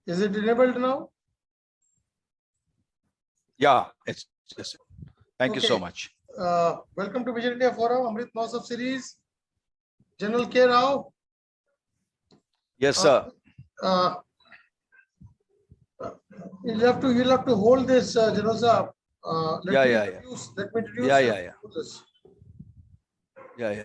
Is it enabled now? Yeah, it's just. Thank you so Okay. much. Welcome to Vision India Forum, Amrit Mahotsav series. General K. Rao. Yes, sir. You'll have to hold this, General Saab. Let me introduce. Yeah. This. Yeah.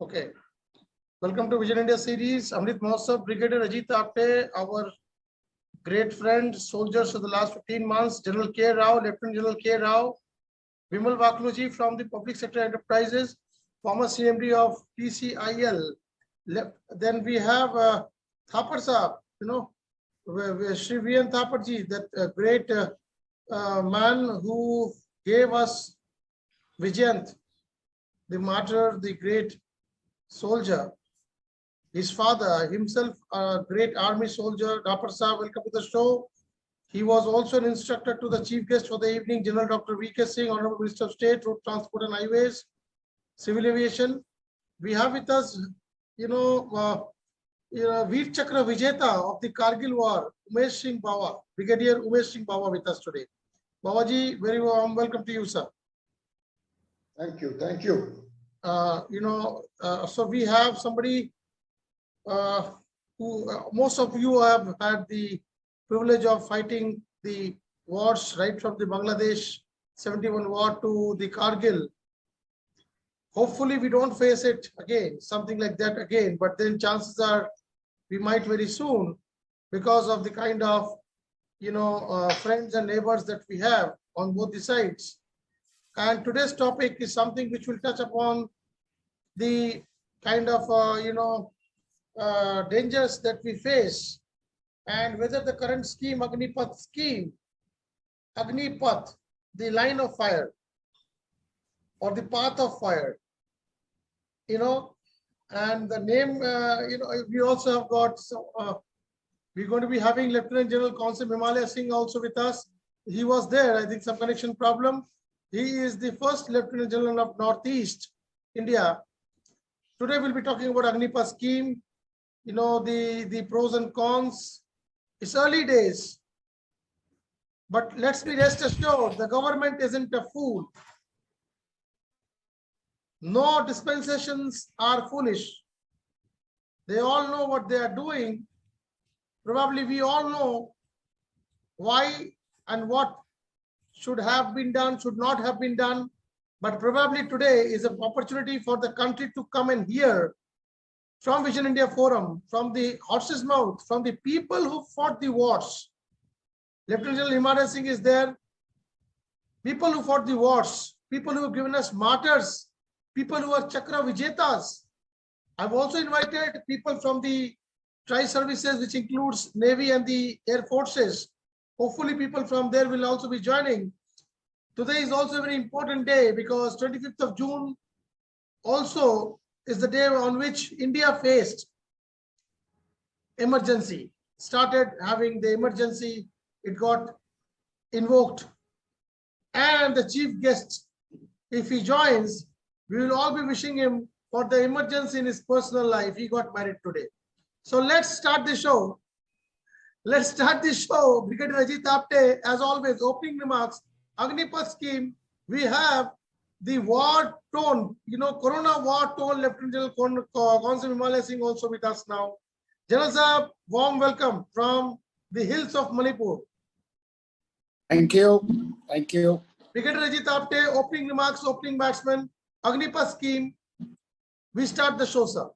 Okay. Welcome to Vision India series. Amrit Mahotsav, Brigadier Ajit Apte, our great friend, soldiers for the last 15 months, General K. Rao, Lieutenant General K. Rao, Vimal Vakluji from the Public Sector Enterprises, former CMD of PCIL. Then we have Thapar Saab, Shri V.N. Thaparji, that great man who gave us Vijayant, the martyr, the great soldier. His father, himself a great army soldier. Thapar Saab, welcome to the show. He was also an instructor to the chief guest for the evening, General Dr. V.K. Singh, Honorable Minister of State, Road Transport and Highways, Civil Aviation. We have with us, Veer Chakra Vijeta of the Kargil War, Umesh Singh Bawa, Brigadier Umesh Singh Bawa with us today. Bawaji, very warm welcome to you, sir. Thank you. Thank you. So we have somebody who most of you have had the privilege of fighting the wars right from the Bangladesh 71 war to the Kargil. Hopefully we don't face it again, something like that again, but then chances are we might very soon because of the kind of, friends and neighbors that we have on both the sides. And today's topic is something which will touch upon the kind of, dangers that we face and whether the current scheme, Agneepath, the line of fire or the path of fire, and the name, we also have got, we're going to be having Lieutenant General Consul Himalaya Singh also with us. He was there, I think some connection problem. He is the first Lieutenant General of Northeast India. Today we'll be talking about Agneepath scheme, the pros and cons. It's early days, but let's be rest assured, the government isn't a fool. No dispensations are foolish. They all know what they are doing. Probably we all know why and what should have been done, should not have been done. But probably today is an opportunity for the country to come and hear from Vision India Forum, from the horse's mouth, from the people who fought the wars. Lieutenant General Himalaya Singh is there. People who fought the wars, people who have given us martyrs, people who are Chakra Vijetas. I've also invited people from the tri-services, which includes Navy and the Air Forces. Hopefully people from there will also be joining. Today is also a very important day because 25th of June also is the day on which India faced emergency, started having the emergency, it got invoked. And the chief guest, if he joins, we will all be wishing him for the emergency in his personal life. He got married today. So let's start the show. Brigadier Ajit Apte, as always, opening remarks. Agneepath scheme, we have the war tone, Corona war tone, Lieutenant General Consul Himalaya Singh also with us now. General Saab, warm welcome from the hills of Manipur. Thank you. Thank you. Brigadier Ajit Apte, opening remarks, opening batsman, Agneepath scheme. We start the show, sir.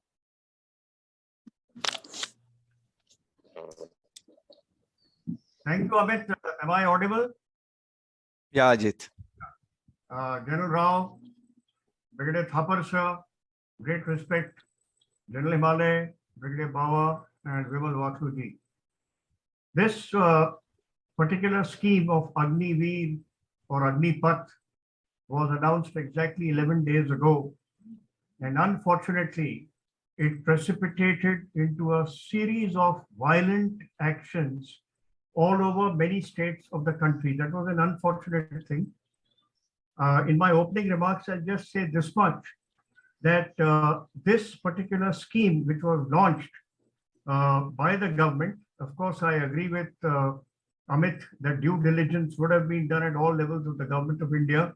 Thank you, Amit. Am I audible? Yeah, Ajit. General Rao, Brigadier Thapar Shah, great respect, General Himalaya, Brigadier Bawa, and Vimal Vakluji. This particular scheme of Agneeveer or Agneepath was announced exactly 11 days ago. And unfortunately, it precipitated into a series of violent actions all over many states of the country. That was an unfortunate thing. In my opening remarks, I'll just say this much, that this particular scheme, which was launched by the government, of course, I agree with Amit that due diligence would have been done at all levels of the government of India,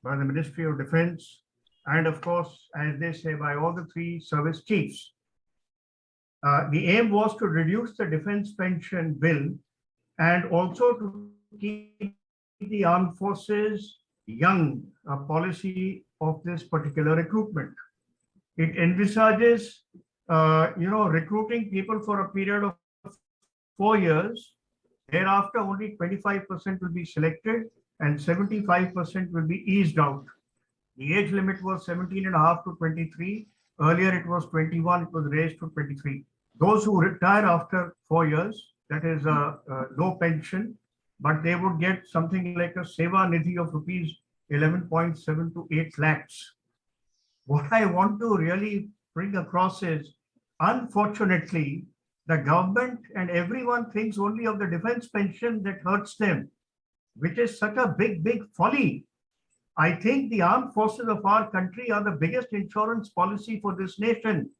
by the Ministry of Defense, and of course, as they say, by all the three service chiefs. The aim was to reduce the defense pension bill and also to keep the armed forces young, a policy of this particular recruitment. It envisages, recruiting people for a period of 4 years. Thereafter, only 25% will be selected and 75% will be eased out. The age limit was 17.5 to 23. Earlier, it was 21. It was raised to 23. Those who retire after 4 years, that is a low pension, but they would get something like a Seva Nidhi of rupees 11.7 to 8 lakhs. What I want to really bring across is, unfortunately, the government and everyone thinks only of the defense pension that hurts them, which is such a big, big folly. I think the armed forces of our country are the biggest insurance policy for this nation.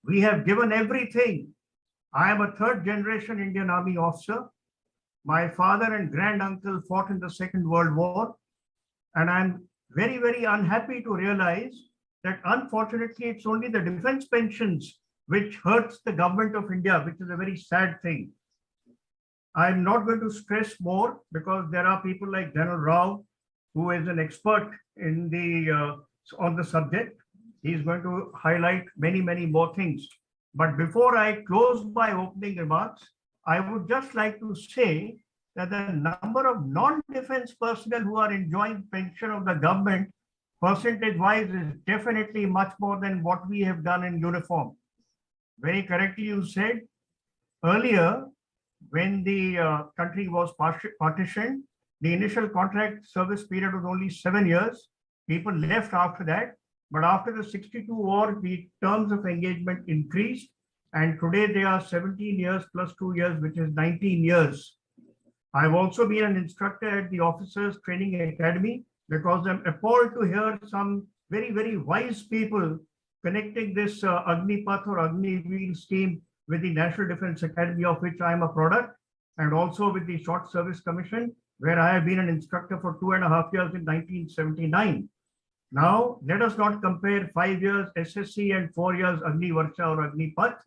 We have given everything. I am a third generation Indian Army officer. My father and granduncle fought in the Second World War. And I'm very, very unhappy to realize that unfortunately it's only the defense pensions which hurts the government of India, which is a very sad thing. I'm not going to stress more because there are people like General Rao, who is an expert in on the subject. He's going to highlight many, many more things. But before I close my opening remarks, I would just like to say that the number of non-defense personnel who are enjoying pension of the government, percentage-wise, is definitely much more than what we have done in uniform. Very correctly you said, earlier, when the country was partitioned, the initial contract service period was only 7 years. People left after that. But after the 62 war, the terms of engagement increased. And today they are 17 years plus 2 years, which is 19 years. I've also been an instructor at the Officers Training Academy because I'm appalled to hear some very, very wise people connecting this Agneepath or Agneeveer scheme with the National Defense Academy, of which I am a product, and also with the Short Service Commission, where I have been an instructor for 2.5 years in 1979. Now, let us not compare 5 years SSC and 4 years Agni Varsha or Agneepath.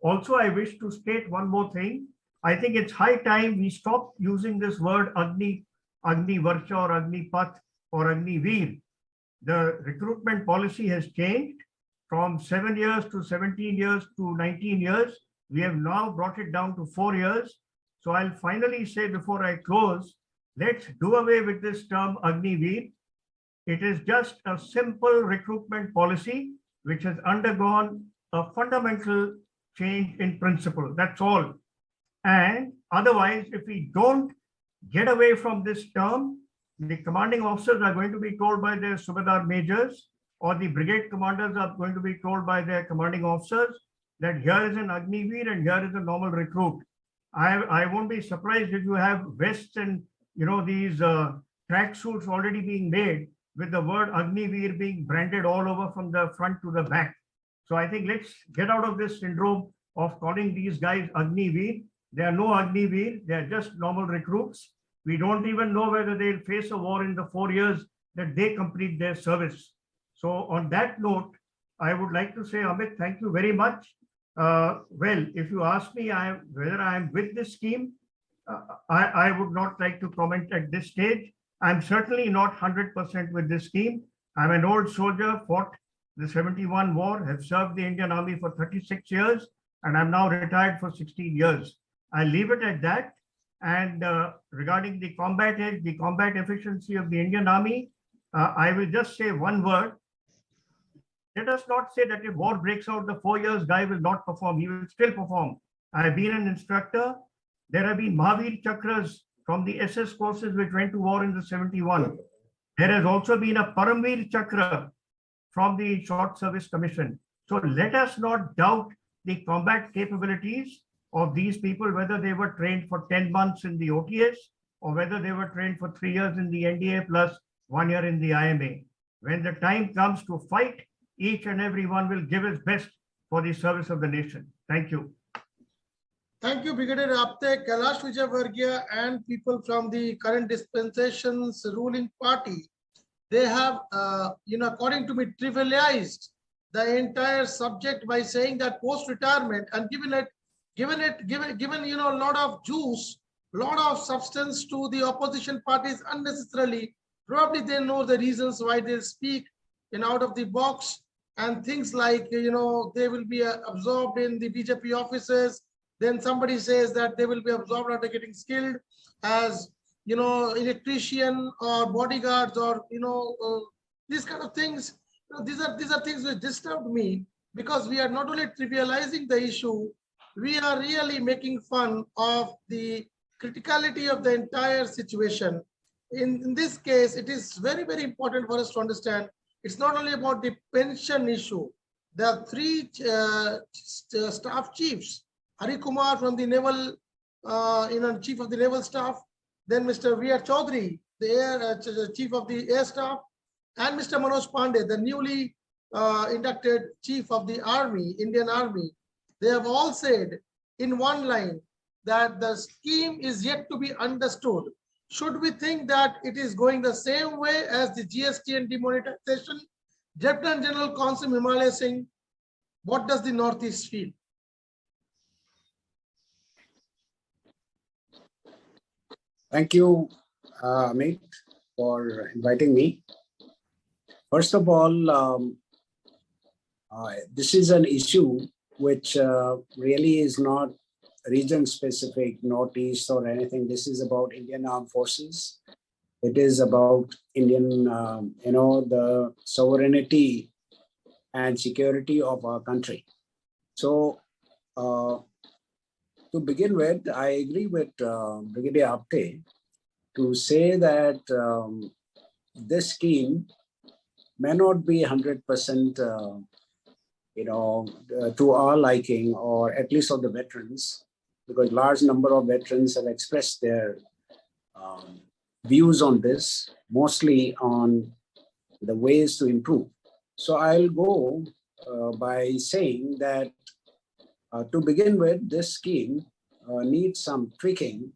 Also, I wish to state one more thing. I think it's high time we stop using this word Agni Varsha or Agneepath or Agneeveer. The recruitment policy has changed from 7 years to 17 years to 19 years. We have now brought it down to 4 years. So I'll finally say before I close, let's do away with this term Agneeveer. It is just a simple recruitment policy which has undergone a fundamental change in principle. That's all. And otherwise, if we don't get away from this term, the commanding officers are going to be told by their Subedar majors, or the brigade commanders are going to be told by their commanding officers that here is an Agneeveer and here is a normal recruit. I won't be surprised if you have vests and these track suits already being made with the word Agneeveer being branded all over from the front to the back. So I think let's get out of this syndrome of calling these guys Agneeveer. They are no Agneeveer. They are just normal recruits. We don't even know whether they'll face a war in the 4 years that they complete their service. So on that note, I would like to say, Amit, thank you very much. Well, if you ask me whether I am with this scheme, I would not like to comment at this stage. I'm certainly not 100% with this scheme. I'm an old soldier, fought the 71 war, have served the Indian Army for 36 years, and I'm now retired for 16 years. I'll leave it at that. And regarding the combat edge, the combat efficiency of the Indian Army, I will just say one word. Let us not say that if war breaks out, the 4 years guy will not perform. He will still perform. I've been an instructor. There have been Mahavir Chakras from the SS forces which went to war in the 71. There has also been a Paramveer Chakra from the Short Service Commission. So let us not doubt the combat capabilities of these people, whether they were trained for 10 months in the OTS or whether they were trained for 3 years in the NDA plus 1 year in the IMA. When the time comes to fight, each and every one will give his best for the service of the nation. Thank you. Thank you, Brigadier Apte, Kailash Vijayvargiya, and people from the current dispensation's ruling party. They have, according to me, trivialized the entire subject by saying that post-retirement and given a lot of juice, lot of substance to the opposition parties unnecessarily. Probably they know the reasons why they speak out of the box, and things like, they will be absorbed in the BJP offices. Then somebody says that they will be absorbed after getting skilled as, electrician or bodyguards or, these kind of things. These are things which disturb me, because we are not only trivializing the issue, we are really making fun of the criticality of the entire situation. In this case, it is very, very important for us to understand it's not only about the pension issue. There are 3 staff chiefs. Hari Kumar from the naval, chief of the naval staff, then Mr. V.R. Chaudhary, the chief of the air staff, and Mr. Manoj Pandey, the newly inducted chief of the army, Indian Army. They have all said in one line that the scheme is yet to be understood. Should we think that it is going the same way as the GST and demonetization? Lieutenant General Consul Himalaya Singh, what does the Northeast feel? Thank you, Amit, for inviting me. First of all, this is an issue which really is not region specific, Northeast or anything. This is about Indian Armed Forces. It is about Indian, the sovereignty and security of our country. So to begin with, I agree with Brigadier Apte to say that this scheme may not be 100%, to our liking, or at least of the veterans, because large number of veterans have expressed their views on this, mostly on the ways to improve. So I'll go by saying that to begin with, this scheme needs some tweaking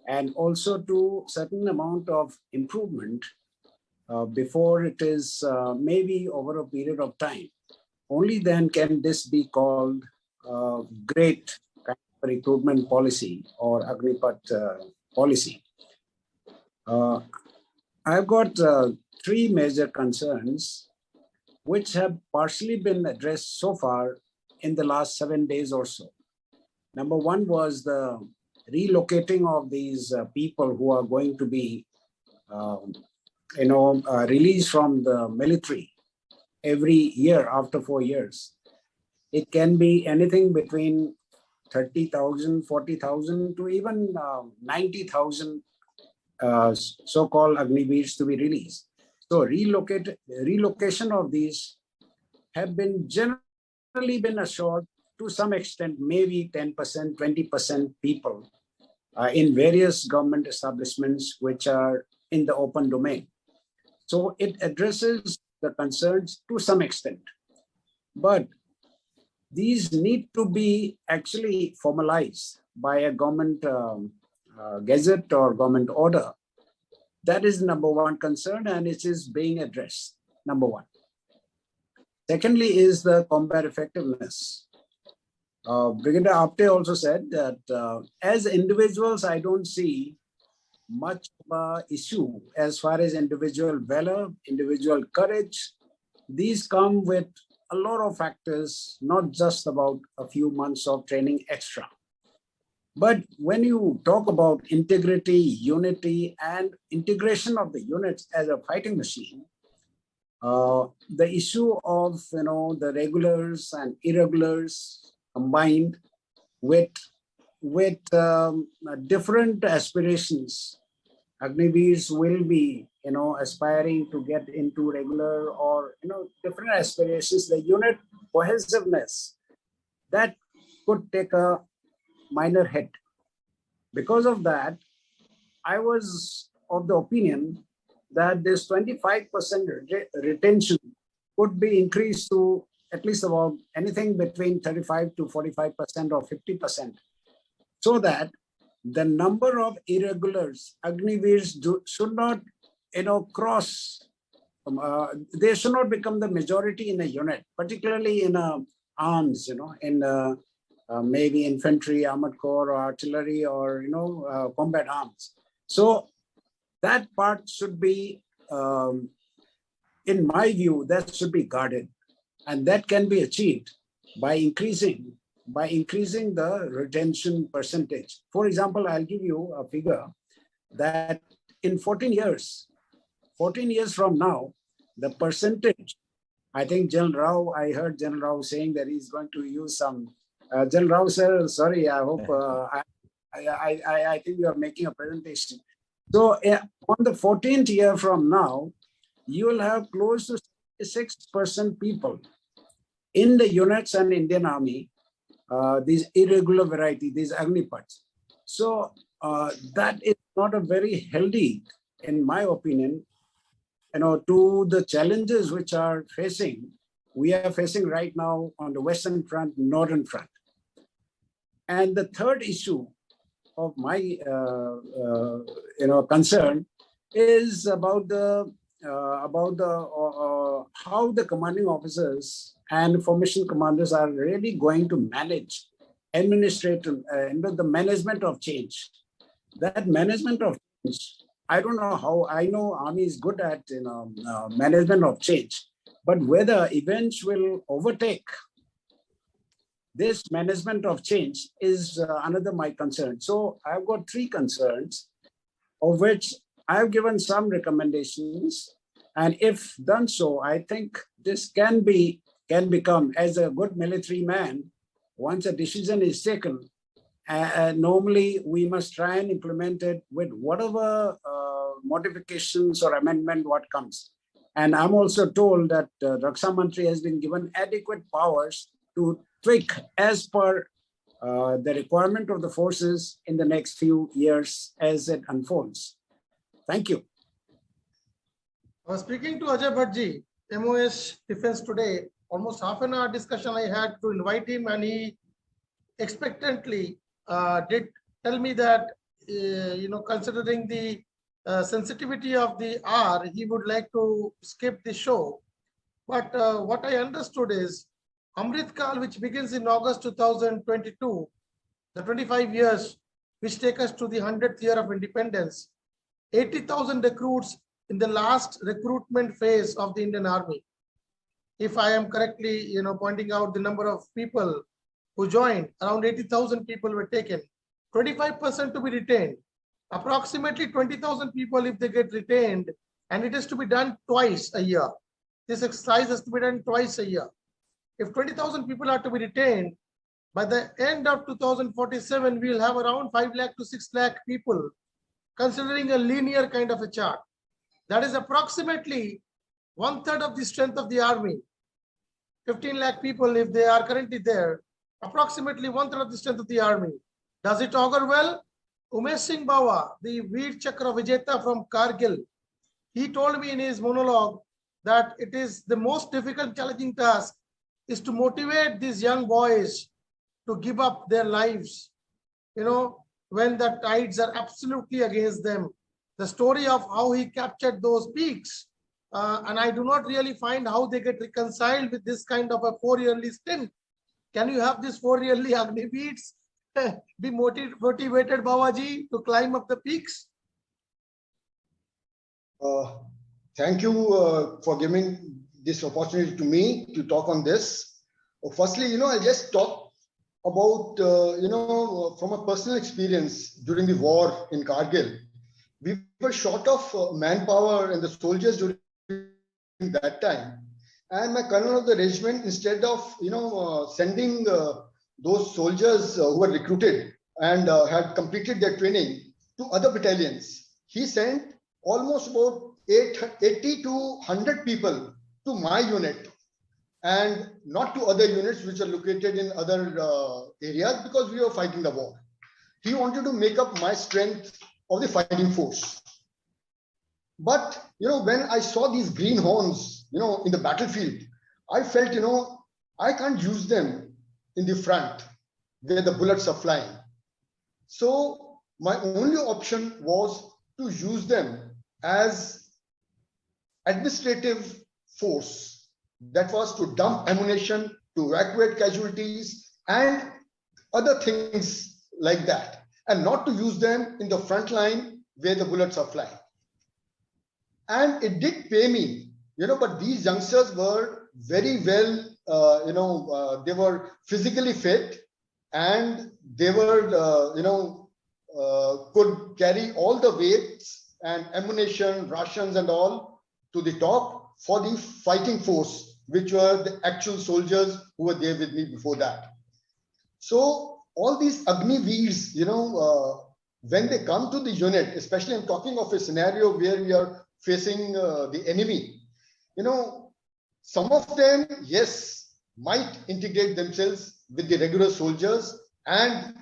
and also to certain amount of improvement before it is maybe over a period of time. Only then can this be called great kind of recruitment policy or Agneepath policy. I've got 3 major concerns which have partially been addressed so far in the last 7 days or so. Number 1 was the relocating of these people who are going to be, released from the military every year after 4 years. It can be anything between 30,000, 40,000 to even 90,000 so-called Agniveers to be released. So relocation of these have been generally been assured to some extent, maybe 10%, 20% people in various government establishments which are in the open domain. So it addresses the concerns to some extent. But these need to be actually formalized by a government gazette or government order. That is number 1 concern, and it is being addressed, number 1. Secondly is the combat effectiveness. Brigadier Apte also said that as individuals, I don't see much of an issue as far as individual valor, individual courage. These come with a lot of factors, not just about a few months of training extra. But when you talk about integrity, unity, and integration of the units as a fighting machine, the issue of the regulars and irregulars combined with with different aspirations. Agniveers will be, aspiring to get into regular or, different aspirations. The unit cohesiveness, that could take a minor hit. Because of that, I was of the opinion that this 25% retention could be increased to at least about anything between 35 to 45% or 50%, so that the number of irregulars, Agniveers, should not, cross. They should not become the majority in a unit, particularly in arms, in maybe infantry, armored corps, or artillery, or combat arms. So that part should be, in my view, that should be guarded, and that can be achieved by increasing the retention percentage. For example, I'll give you a figure that in 14 years from now, the percentage, I think I heard General Rao saying that he's going to use some, General Rao sir, sorry, I hope, I think you are making a presentation. So on the 14th year from now, you will have close to 6% people in the units and Indian Army, these irregular variety, these Agneepaths. So that is not a very healthy, in my opinion, to the challenges which we are facing right now on the Western Front, Northern Front. And the third issue of my concern is about how the commanding officers and formation commanders are really going to manage administrative, the management of change. That management of change, I don't know how. I know Army is good at management of change, but whether events will overtake this management of change is another my concern. So I've got 3 concerns, of which I've given some recommendations, and if done so, I think this can become, as a good military man, once a decision is taken, normally we must try and implement it with whatever modifications or amendment what comes. And I'm also told that Raksha Mantri has been given adequate powers to tweak as per the requirement of the forces in the next few years as it unfolds. Thank you. I was speaking to Ajay Bhattji, MOS Defense today. Almost half an hour discussion I had to invite him, and he expectantly did tell me that, considering the sensitivity of the hour, he would like to skip the show. But what I understood is Amrit Kal, which begins in August 2022, the 25 years which take us to the 100th year of independence, 80,000 recruits in the last recruitment phase of the Indian Army. If I am correctly, pointing out the number of people who joined, around 80,000 people were taken, 25% to be retained, approximately 20,000 people if they get retained, and it is to be done twice a year. This exercise has to be done twice a year. If 20,000 people are to be retained, by the end of 2047, we will have around 5 lakh to 6 lakh people, considering a linear kind of a chart. That is approximately 1/3 of the strength of the army. 15 lakh people, if they are currently there, approximately 1/3 of the strength of the army. Does it augur well? Umesh Singh Bawa, the Veer Chakra Vijeta from Kargil, he told me in his monologue that it is the most difficult, challenging task is to motivate these young boys to give up their lives, when the tides are absolutely against them. The story of how he captured those peaks, and I do not really find how they get reconciled with this kind of a 4-yearly stint. Can you have this 4-yearly Agniveers be motivated, Babaji, to climb up the peaks? Thank you for giving this opportunity to me to talk on this. Firstly, I'll just talk about, from a personal experience during the war in Kargil. We were short of manpower and the soldiers during that time. And my colonel of the regiment, instead of, sending those soldiers who were recruited and had completed their training to other battalions. He sent almost about 80 to 100 people to my unit and not to other units which are located in other areas, because we were fighting the war. He wanted to make up my strength of the fighting force. But, when I saw these green horns, in the battlefield, I felt, I can't use them in the front where the bullets are flying. So my only option was to use them as administrative force. That was to dump ammunition, to evacuate casualties and other things like that, and not to use them in the front line where the bullets are flying. And it did pay me, but these youngsters were very well, they were physically fit, and they were, could carry all the weights and ammunition, rations and all to the top for the fighting force, which were the actual soldiers who were there with me before that. So all these Agneeveers, when they come to the unit, especially I'm talking of a scenario where we are facing the enemy, some of them, yes, might integrate themselves with the regular soldiers and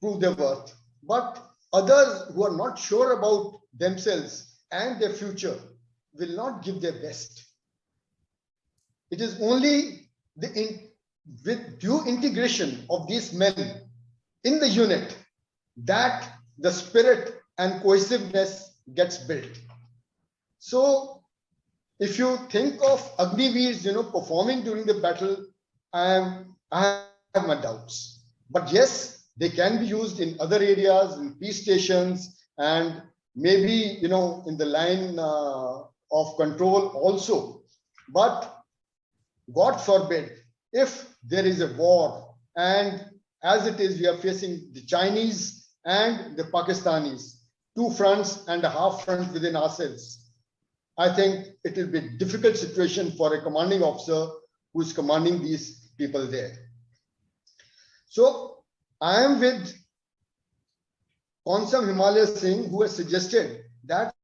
prove their worth. But others who are not sure about themselves and their future will not give their best. It is only with due integration of these men in the unit that the spirit and cohesiveness gets built. So if you think of Agneeveers, performing during the battle, I have my doubts. But yes, they can be used in other areas, in peace stations, and maybe, in the line of control also. But God forbid, if there is a war, and as it is, we are facing the Chinese and the Pakistanis, 2 fronts and a half front within ourselves. I think it will be a difficult situation for a commanding officer who is commanding these people there. So I am with Konsam Himalaya Singh, who has suggested that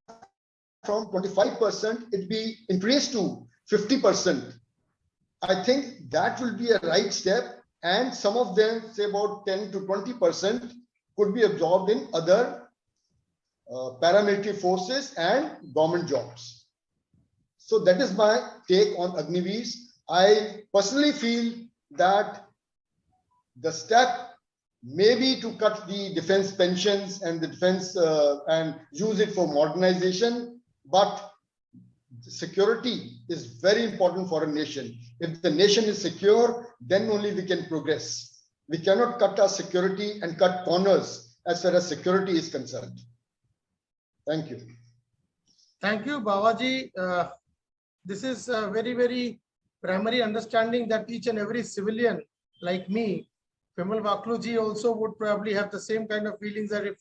from 25% it be increased to 50%. I think that will be a right step, and some of them, say about 10 to 20%, could be absorbed in other paramilitary forces and government jobs. So that is my take on Agneeveers. I personally feel that the step may be to cut the defense pensions and the defense and use it for modernization, but security is very important for a nation. If the nation is secure, then only we can progress. We cannot cut our security and cut corners as far as security is concerned. Thank you. Thank you, Babaji. This is a very, very primary understanding that each and every civilian like me, Vimal Vakluji, also would probably have the same kind of feelings that if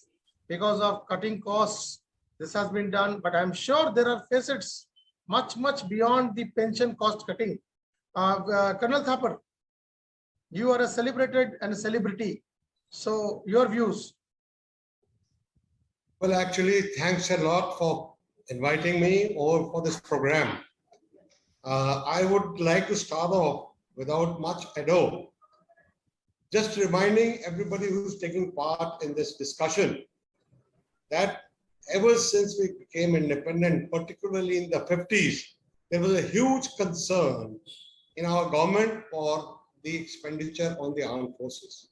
because of cutting costs, this has been done. But I'm sure there are facets much, much beyond the pension cost cutting. Colonel Thapar, you are a celebrated and a celebrity. So your views. Well, actually, thanks a lot for inviting me over for this program. I would like to start off without much ado, just reminding everybody who's taking part in this discussion that ever since we became independent, particularly in the 50s, there was a huge concern in our government for the expenditure on the armed forces.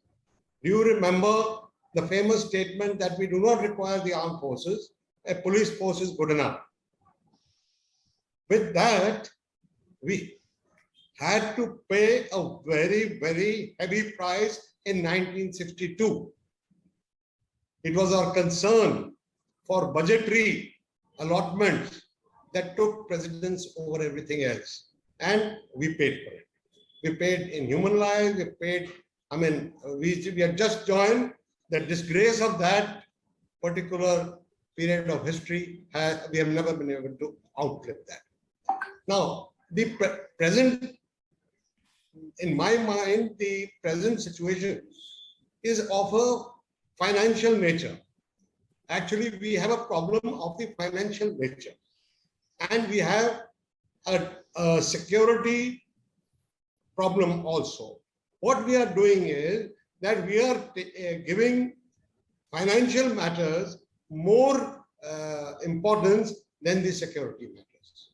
Do you remember the famous statement that we do not require the armed forces, a police force is good enough? With that, we had to pay a very, very heavy price in 1962. It was our concern for budgetary allotments that took precedence over everything else. And we paid for it. We paid in human lives, we paid, we had just joined. The disgrace of that particular period of history, we have never been able to outlive that. Now, the present, in my mind, the present situation is of a financial nature. Actually, we have a problem of the financial nature. And we have a security problem also. What we are doing is that we are giving financial matters more importance than the security matters.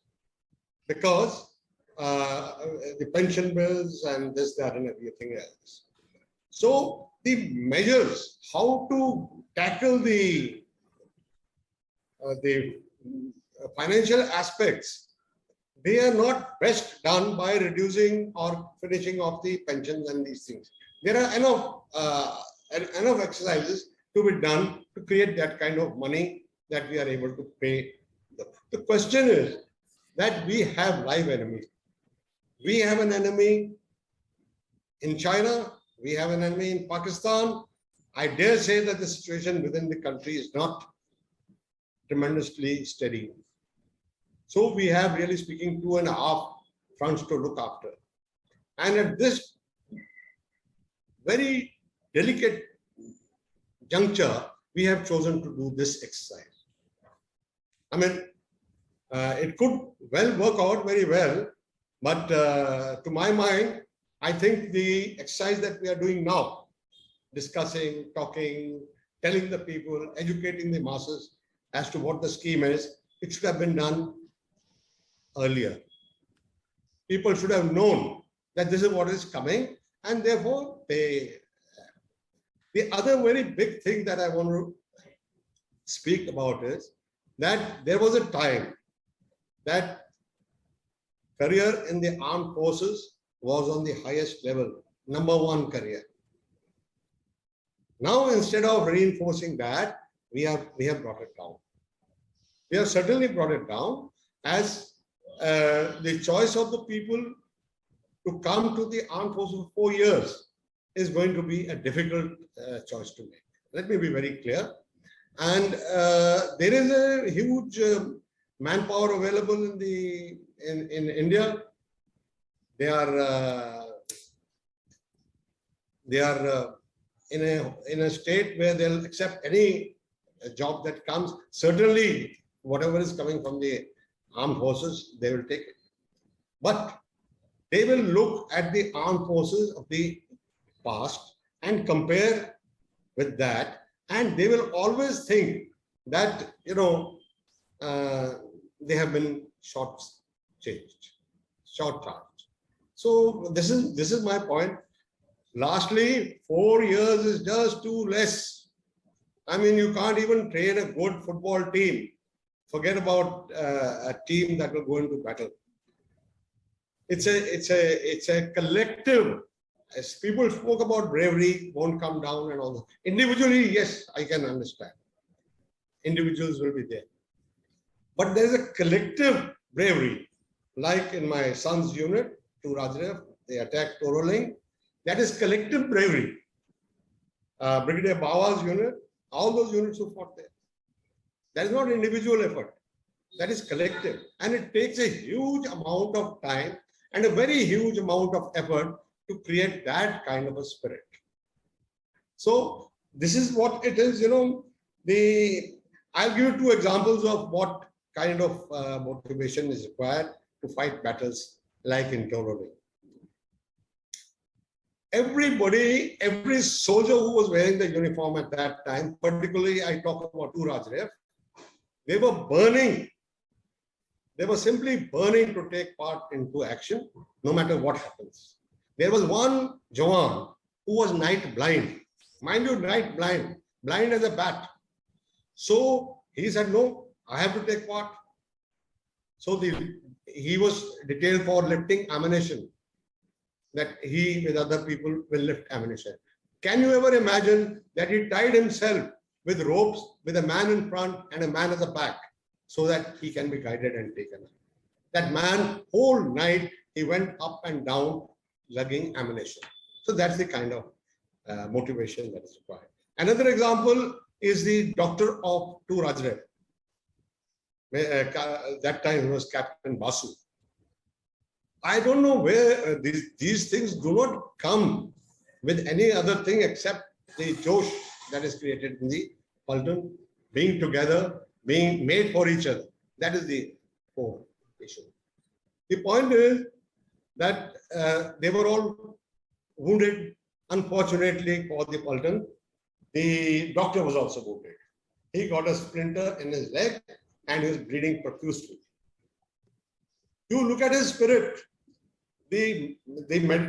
Because the pension bills and this, that, and everything else. So the measures, how to tackle the financial aspects, they are not best done by reducing or finishing off the pensions and these things. There are enough exercises to be done to create that kind of money that we are able to pay. The question is that we have live enemies. We have an enemy in China. We have an enemy in Pakistan. I dare say that the situation within the country is not tremendously steady. So we have, really speaking, 2.5 fronts to look after. And at this very delicate juncture, we have chosen to do this exercise. I mean, it could well work out very well, but to my mind, I think the exercise that we are doing now, discussing, talking, telling the people, educating the masses as to what the scheme is, it should have been done earlier. People should have known that this is what is coming, and therefore they. The other very big thing that I want to speak about is that there was a time that career in the armed forces was on the highest level, #1 career. Now, instead of reinforcing that, we have brought it down. We have certainly brought it down as the choice of the people to come to the armed forces for 4 years is going to be a difficult choice to make. Let me be very clear. And there is a huge manpower available in India. They are in a state where they'll accept any job that comes. Certainly, whatever is coming from the armed forces, they will take it. But they will look at the armed forces of the past and compare with that, and they will always think that they have been short-charged. So this is my point. Lastly, 4 years is just too less. I mean, you can't even train a good football team. Forget about a team that will go into battle. It's a collective. As people spoke about bravery, won't come down and all that. Individually, yes, I can understand. Individuals will be there. But there's a collective bravery. Like in my son's unit, 2 Rajrev, they attacked Toroling. That is collective bravery. Brigadier Bawa's unit, all those units who fought there. That is not individual effort. That is collective. And it takes a huge amount of time and a very huge amount of effort to create that kind of a spirit. So this is what it is, I'll give you 2 examples of what kind of motivation is required to fight battles like in Toroling. Everybody, every soldier who was wearing the uniform at that time, particularly I talk about 2 Rajrev, they were burning. They were simply burning to take part into action, no matter what happens. There was one Jawan who was night blind. Mind you, night blind, blind as a bat. So he said, no, I have to take part. So he was detailed for lifting ammunition, that he with other people will lift ammunition. Can you ever imagine that he tied himself with ropes with a man in front and a man at the back so that he can be guided and taken up? That man, whole night, he went up and down lugging ammunition. So that's the kind of motivation that is required. Another example is the doctor of 2 Rajrev. That time he was Captain Basu. I don't know where these things do not come with any other thing except the Josh that is created in the Pulton, being together, being made for each other. That is the core issue. The point is that they were all wounded. Unfortunately for the Pulton, the doctor was also wounded. He got a splinter in his leg and he was bleeding profusely. You look at his spirit. The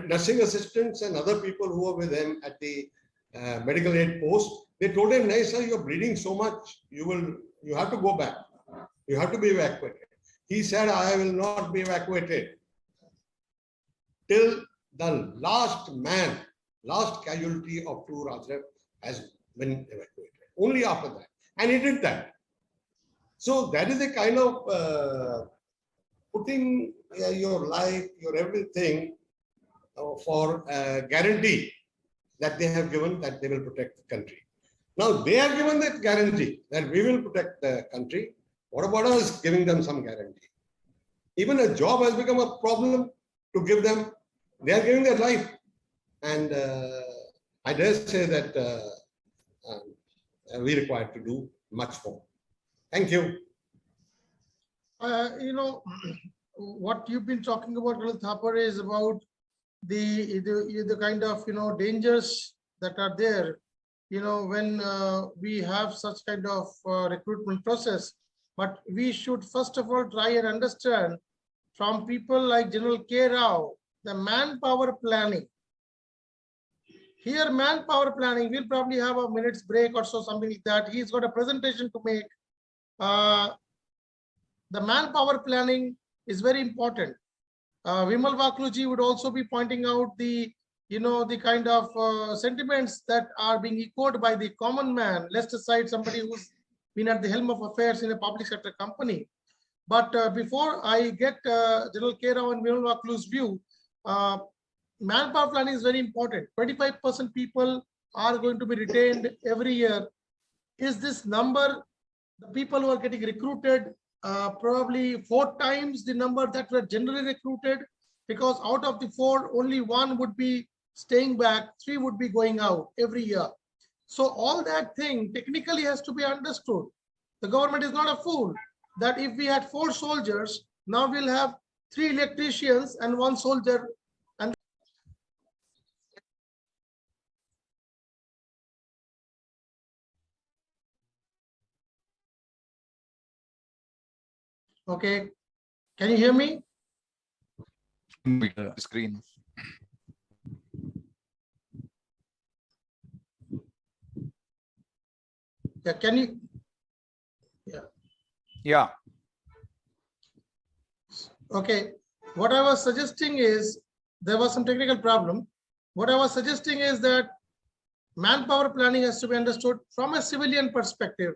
nursing assistants and other people who were with him at the medical aid post, they told him, "No, sir, you're bleeding so much. You have to go back. You have to be evacuated." He said, "I will not be evacuated till the last man, last casualty of 2 Rajref has been evacuated. Only after that." And he did that. So that is a kind of putting your life, your everything for guarantee that they have given that they will protect the country. Now they have given that guarantee that we will protect the country. What about us giving them some guarantee? Even a job has become a problem to give them. They are giving their life. And I dare say that we require to do much more. Thank you. You know, what you've been talking about, Colonel Thapar, is about the kind of, you know, dangers that are there, you know, when we have such kind of recruitment process. But we should first of all try and understand from people like General K. Rao, the manpower planning. Here, manpower planning, we'll probably have a minute's break or so, something like that. He's got a presentation to make. The manpower planning is very important. Vimal Vakluji would also be pointing out the, you know, the kind of sentiments that are being echoed by the common man, lest aside somebody who's been at the helm of affairs in a public sector company. But before I get General K. Rao and Vimal Vaklu's view, manpower planning is very important. 25% people are going to be retained every year. Is this number, the people who are getting recruited, probably 4 times the number that were generally recruited? Because out of the 4, only 1 would be staying back, 3 would be going out every year. So all that thing technically has to be understood. The government is not a fool that if we had 4 soldiers, now we'll have 3 electricians and 1 soldier. And okay, can you hear me? Screen. Yeah, can you? Yeah. Yeah. Okay. What I was suggesting is, there was some technical problem. What I was suggesting is that manpower planning has to be understood from a civilian perspective.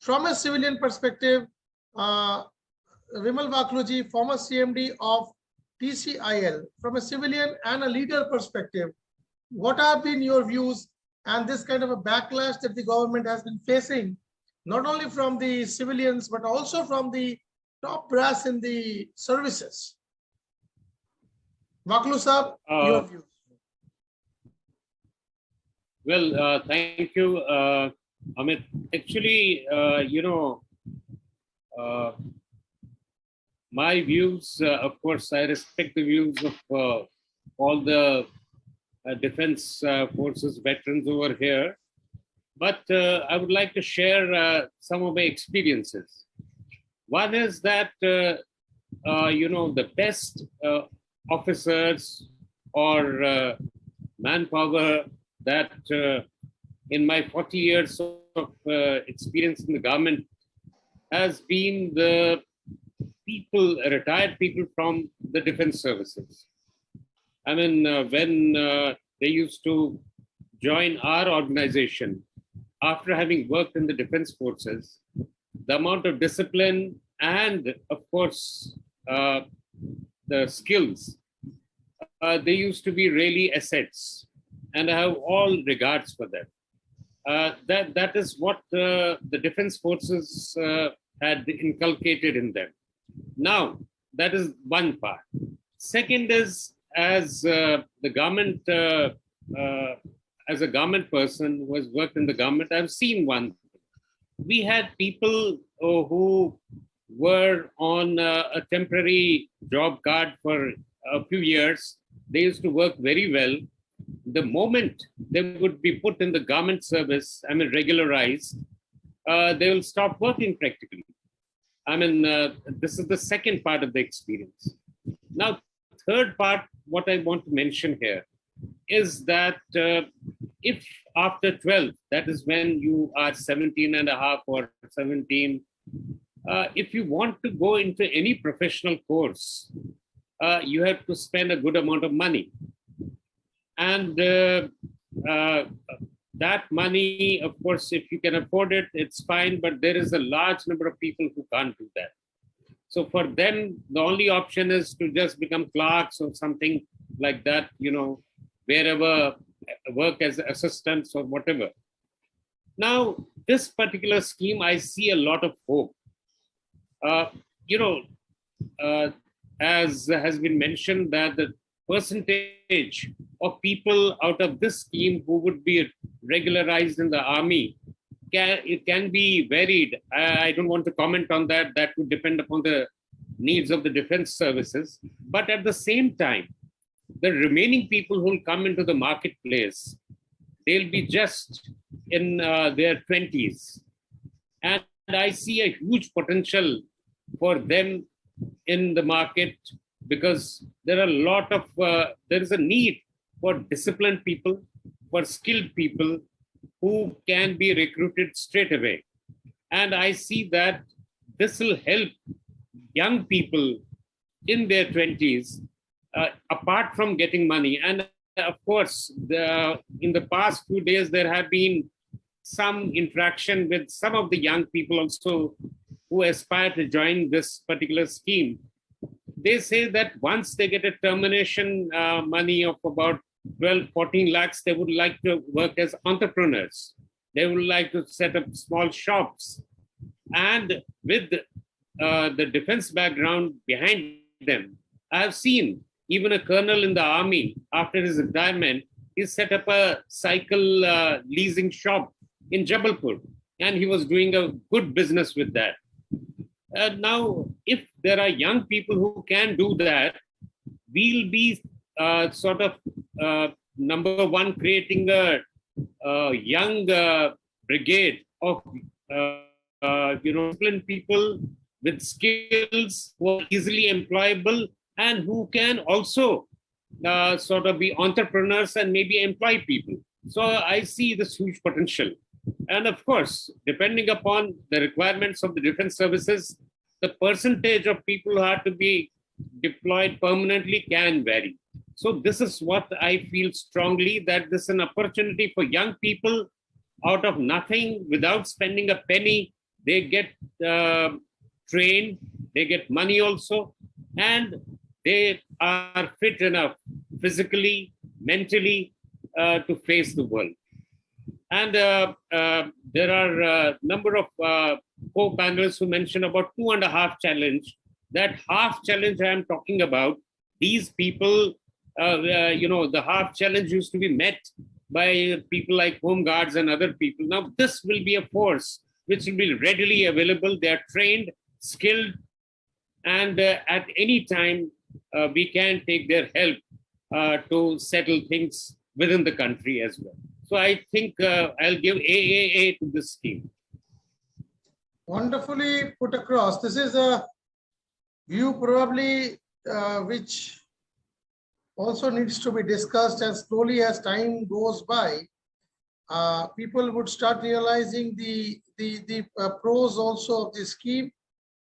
From a civilian perspective, Vimal Vakluji, former CMD of TCIL, from a civilian and a leader perspective, what have been your views and this kind of a backlash that the government has been facing, not only from the civilians, but also from the top brass in the services? Vaklu Sahab, your views. Well, thank you, Amit. Actually, you know, my views, of course, I respect the views of all the defense forces veterans over here. But I would like to share some of my experiences. One is that, you know, the best officers or manpower that in my 40 years of experience in the government has been the people, retired people from the defense services. I mean, when they used to join our organization, after having worked in the defense forces, the amount of discipline and, of course, the skills, they used to be really assets. And I have all regards for them. That is what the defense forces had inculcated in them. Now, that is one part. Second is, as the government as a government person who has worked in the government, I've seen one. We had people who were on a temporary job card for a few years. They used to work very well. The moment they would be put in the government service, I mean, regularized, they will stop working practically. I mean, this is the second part of the experience. Now, third part, what I want to mention here is that if after 12, that is when you are 17 and a half or 17, if you want to go into any professional course, you have to spend a good amount of money. And that money, of course, if you can afford it, it's fine, but there is a large number of people who can't do that. So for them, the only option is to just become clerks or something like that, you know, wherever, work as assistants or whatever. Now, this particular scheme, I see a lot of hope. You know, as has been mentioned, that the percentage of people out of this scheme who would be regularized in the army, it can be varied. I don't want to comment on that. That would depend upon the needs of the defense services. But at the same time, the remaining people who will come into the marketplace, they'll be just in their 20s. And I see a huge potential for them in the market, because there are a lot of, there is a need for disciplined people, for skilled people who can be recruited straight away. And I see that this will help young people in their 20s, apart from getting money. And of course, in the past few days, there have been some interaction with some of the young people also who aspire to join this particular scheme. They say that once they get a termination money of about 12, 14 lakhs, they would like to work as entrepreneurs. They would like to set up small shops. And with the defense background behind them, I have seen even a colonel in the army, after his retirement, he set up a cycle leasing shop in Jabalpur, and he was doing a good business with that. Now, if there are young people who can do that, we'll be sort of, number one, creating a young brigade of disciplined people with skills who are easily employable and who can also sort of be entrepreneurs and maybe employ people. So I see this huge potential. And of course, depending upon the requirements of the defense services, the percentage of people who are to be deployed permanently can vary. So this is what I feel strongly, that this is an opportunity for young people out of nothing, without spending a penny. They get trained, they get money also, and they are fit enough physically, mentally to face the world. And there are a number of co-panelists who mentioned about 2.5 challenge. That half challenge I am talking about, these people, the half challenge used to be met by people like home guards and other people. Now, this will be a force which will be readily available. They are trained, skilled, and at any time, we can take their help to settle things within the country as well. So I think I'll give AAA to this scheme. Wonderfully put across. This is a view probably which also needs to be discussed, and slowly as time goes by, people would start realizing the pros also of the scheme.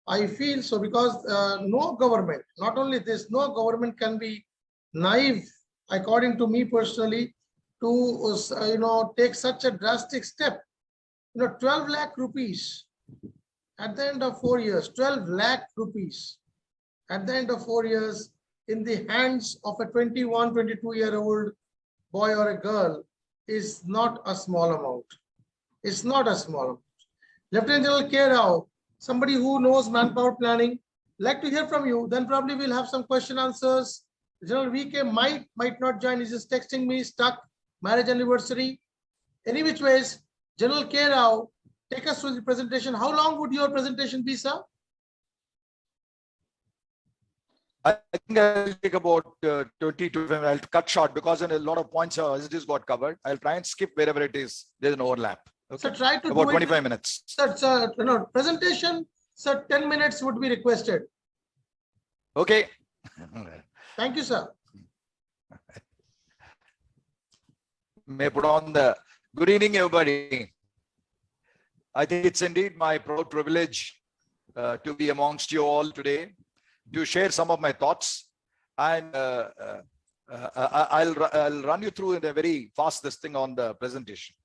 I feel so, because no government, not only this, no government can be naive, according to me personally, to take such a drastic step. 12 lakh rupees at the end of 4 years, 12 lakh rupees at the end of 4 years in the hands of a 21, 22-year-old boy or a girl is not a small amount. It's not a small amount. Lieutenant General K. Rao, somebody who knows manpower planning, like to hear from you. Then probably we'll have some question answers. General VK might not join. He's just texting me, stuck. marriage anniversary, any which ways, General K. Rao, take us through the presentation. How long would your presentation be, sir? I think I'll take about 20 to 25. I'll cut short because in a lot of points as it is got covered. I'll try and skip wherever it is. There's an overlap. Okay. So try to About do 25 it. minutes. Sir, no, presentation, sir, 10 minutes would be requested. Okay. Thank you, sir. May put on the good evening, everybody. I think it's indeed my proud privilege to be amongst you all today, to share some of my thoughts, and I'll run you through in a very fast this thing on the presentation.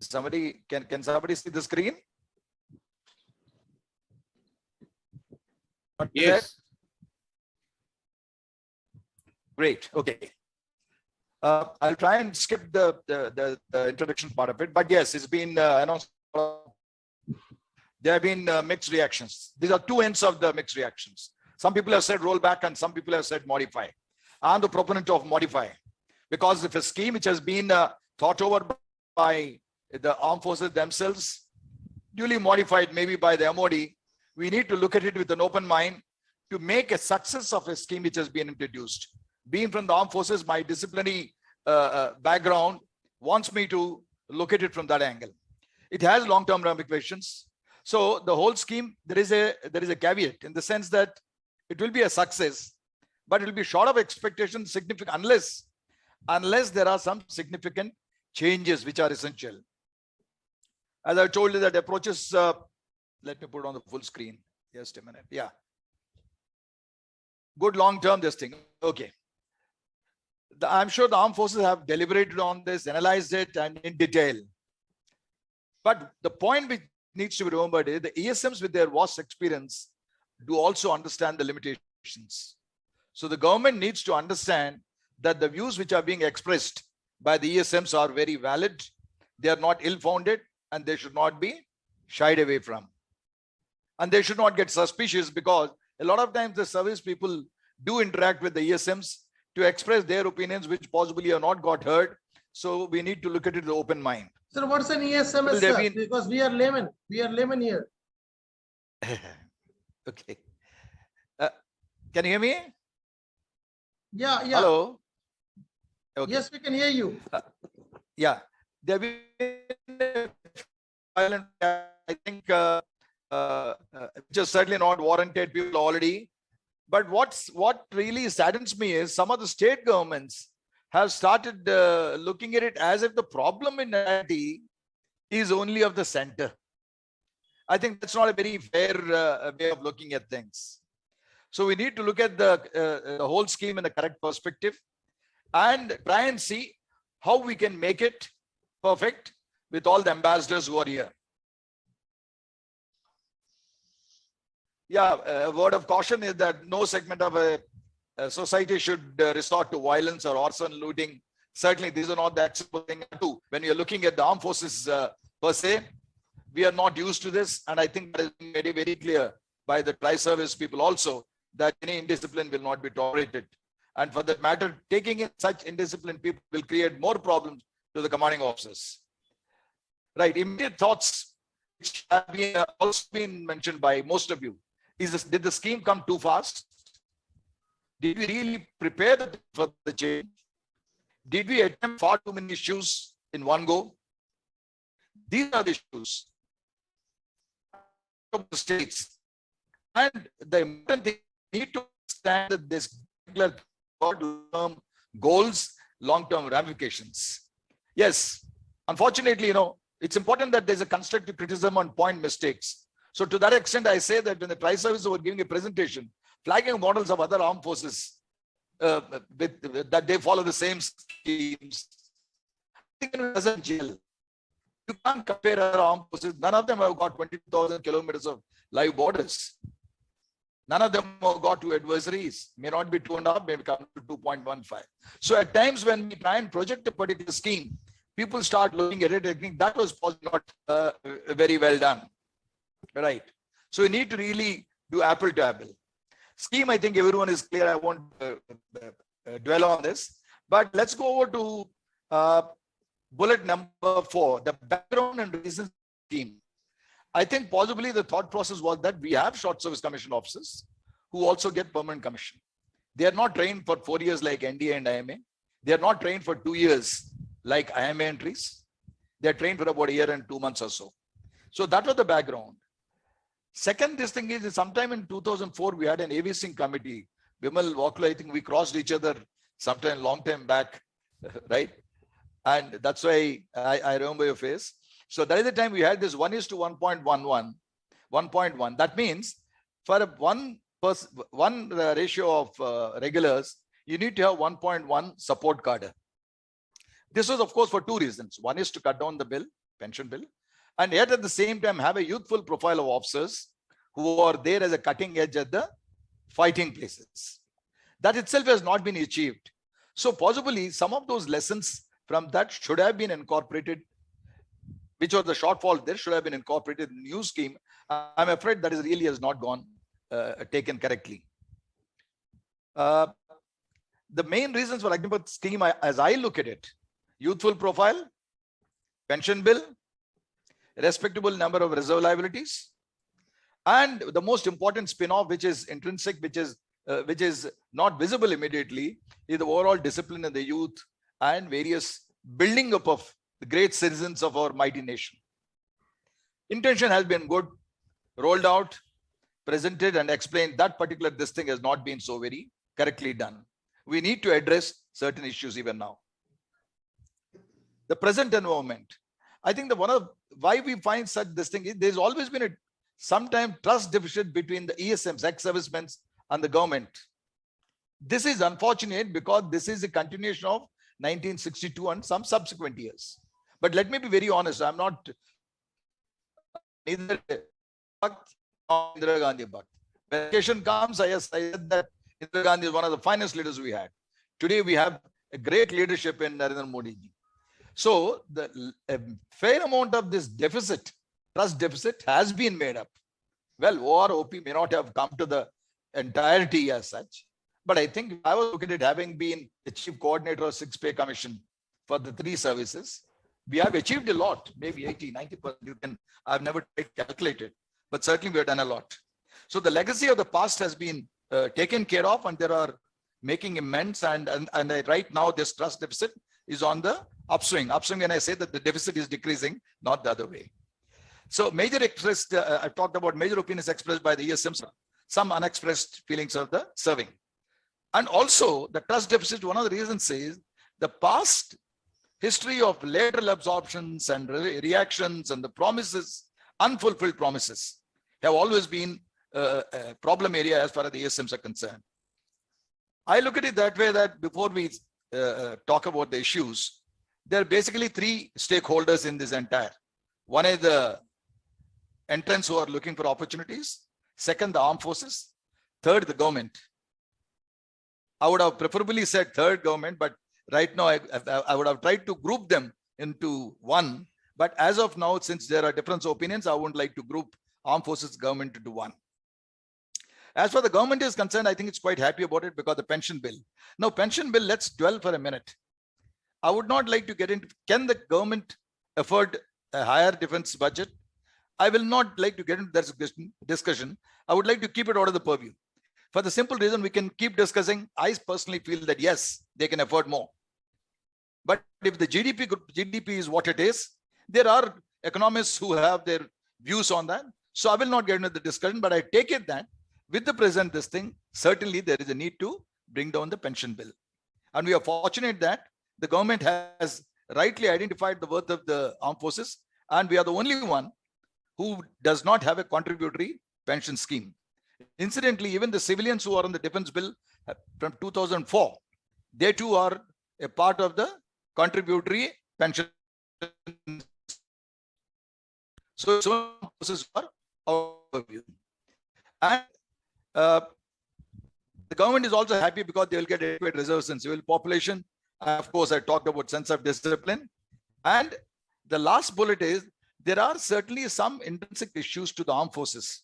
Somebody can somebody see the screen? What is that? Yes. Great. Okay. I'll try and skip the introduction part of it, but yes, it's been announced. There have been mixed reactions. These are two ends of the mixed reactions. Some people have said roll back, and some people have said modify. I'm the proponent of modify, because if a scheme which has been thought over by the armed forces themselves, duly modified maybe by the MOD, we need to look at it with an open mind to make a success of a scheme which has been introduced. Being from the armed forces, my disciplinary background wants me to look at it from that angle. It has long-term ramifications. So the whole scheme, there is a caveat in the sense that it will be a success, but it will be short of expectation, significant, unless there are some significant changes which are essential. As I told you, that approaches, let me put on the full screen. Just a minute. Yeah. Good long-term this thing. Okay. I'm sure the armed forces have deliberated on this, analyzed it, and in detail. But the point which needs to be remembered is the ESMs with their vast experience do also understand the limitations. So the government needs to understand that the views which are being expressed by the ESMs are very valid. They are not ill-founded, and they should not be shied away from. And they should not get suspicious, because a lot of times the service people do interact with the ESMs to express their opinions, which possibly have not got heard. So we need to look at it with an open mind. Sir, what's an ESMS, Well, sir? been... Because we are laymen. We are laymen here. Okay. Can you hear me? Yeah. Hello. Okay. Yes, we can hear you. Yeah. There have been violent, I think, which is certainly not warranted, people already. But what really saddens me is some of the state governments have started looking at it as if the problem in reality is only of the center. I think that's not a very fair way of looking at things. So we need to look at the whole scheme in the correct perspective and try and see how we can make it perfect with all the ambassadors who are here. Yeah, a word of caution is that no segment of a society should resort to violence or arson, looting. Certainly, these are not the acceptable thing to do. When you're looking at the armed forces per se, we are not used to this. And I think that is made very clear by the tri-service people also, that any indiscipline will not be tolerated. And for that matter, taking in such indisciplined people will create more problems to the commanding officers. Right, immediate thoughts which have been also been mentioned by most of you. Did the scheme come too fast? Did we really prepare for the change? Did we attempt far too many issues in one go? These are the issues of the states. And the important thing, we need to understand that this long-term goals, long-term ramifications. Yes, unfortunately, it's important that there's a constructive criticism on point mistakes. So to that extent, I say that when the tri-service were giving a presentation, flagging models of other armed forces, that they follow the same schemes, I think it doesn't gel. You can't compare our armed forces. None of them have got 20,000 kilometers of live borders. None of them got to adversaries. May not be 2.5, may come to 2.15. So at times when we try and project a particular scheme, people start looking at it and think that was not very well done. Right. So we need to really do apple to apple. Scheme, I think everyone is clear. I won't dwell on this. But let's go over to bullet number 4, the background and reasons scheme. I think possibly the thought process was that we have short service commission officers who also get permanent commission. They are not trained for 4 years like NDA and IMA. They are not trained for 2 years like IMA entries. They are trained for about a year and 2 months or so. So that was the background. Second, this thing is sometime in 2004, we had an AVC committee. Vimal Walkla, I think we crossed each other sometime long time back, right? And that's why I remember your face. So that is the time we had this 1:1.11, 1.1. That means for one ratio of regulars, you need to have 1.1 support cadre. This was, of course, for 2 reasons. One is to cut down the bill, pension bill, and yet at the same time have a youthful profile of officers who are there as a cutting edge at the fighting places. That itself has not been achieved. So possibly some of those lessons from that should have been incorporated, which was the shortfall there, should have been incorporated in the new scheme. I'm afraid that really has not gone taken correctly. The main reasons for Agneepath scheme, as I look at it, youthful profile, pension bill, respectable number of reserve liabilities, and the most important spin-off, which is intrinsic, which is not visible immediately, is the overall discipline in the youth and various building up of the great citizens of our mighty nation. Intention has been good, rolled out, presented and explained. That particular this thing has not been so very correctly done. We need to address certain issues even now. The present environment. I think one of why we find such this thing is there's always been a sometimes trust deficit between the ESMs, ex-servicemen, and the government. This is unfortunate because this is a continuation of 1962 and some subsequent years. But let me be very honest, I'm not neither Bhakt nor Indira Gandhi Bhakt. When occasion comes, I said that Indira Gandhi is one of the finest leaders we had. Today we have a great leadership in Narendra Modi ji. So a fair amount of this deficit, trust deficit, has been made up. Well, OP may not have come to the entirety as such, but I think if I was looking at it, having been the chief coordinator of 6-pay commission for the 3 services, we have achieved a lot, maybe 80-90%. I've never calculated, but certainly we have done a lot. So the legacy of the past has been taken care of, and there are making amends, and right now this trust deficit is on the upswing. Upswing when I say that the deficit is decreasing, not the other way. So major expressed, I've talked about major opinions expressed by the ESMs, some unexpressed feelings of the serving. And also the trust deficit, one of the reasons is the past history of lateral absorptions and reactions and the promises, unfulfilled promises, have always been a problem area as far as the ESMs are concerned. I look at it that way, that before we talk about the issues, there are basically 3 stakeholders in this entire. One is the entrants who are looking for opportunities. Second, the armed forces. Third, the government. I would have preferably said third, government, but right now I would have tried to group them into one. But as of now, since there are different opinions, I wouldn't like to group armed forces, government into one. As far the government is concerned, I think it's quite happy about it because the pension bill. Now, pension bill, let's dwell for a minute. I would not like to get into, can the government afford a higher defense budget? I will not like to get into that discussion. I would like to keep it out of the purview. For the simple reason, we can keep discussing. I personally feel that yes, they can afford more. But if the GDP is what it is, there are economists who have their views on that. So I will not get into the discussion, but I take it that with the present this thing, certainly there is a need to bring down the pension bill. And we are fortunate that the government has rightly identified the worth of the armed forces, and we are the only one who does not have a contributory pension scheme. Incidentally, even the civilians who are on the defense bill from 2004, they too are a part of the contributory pension. So, forces are overview. And Uh, the government is also happy because they will get adequate reserves in civil population. Of course, I talked about sense of discipline. And the last bullet is, there are certainly some intrinsic issues to the armed forces.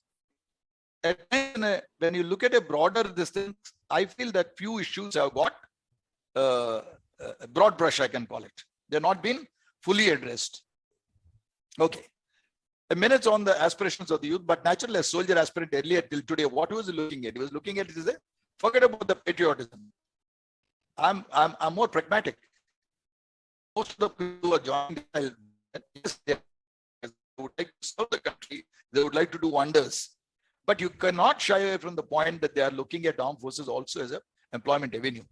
When you look at a broader distance, I feel that few issues have got broad brush, I can call it. They're not been fully addressed. Okay. A minute on the aspirations of the youth, but naturally, a soldier aspirant earlier till today, what was he looking at? He was looking at it as forget about the patriotism. I'm more pragmatic. Most of the people who are joining, yes, they would like to serve the country, they would like to do wonders. But you cannot shy away from the point that they are looking at armed forces also as an employment avenue.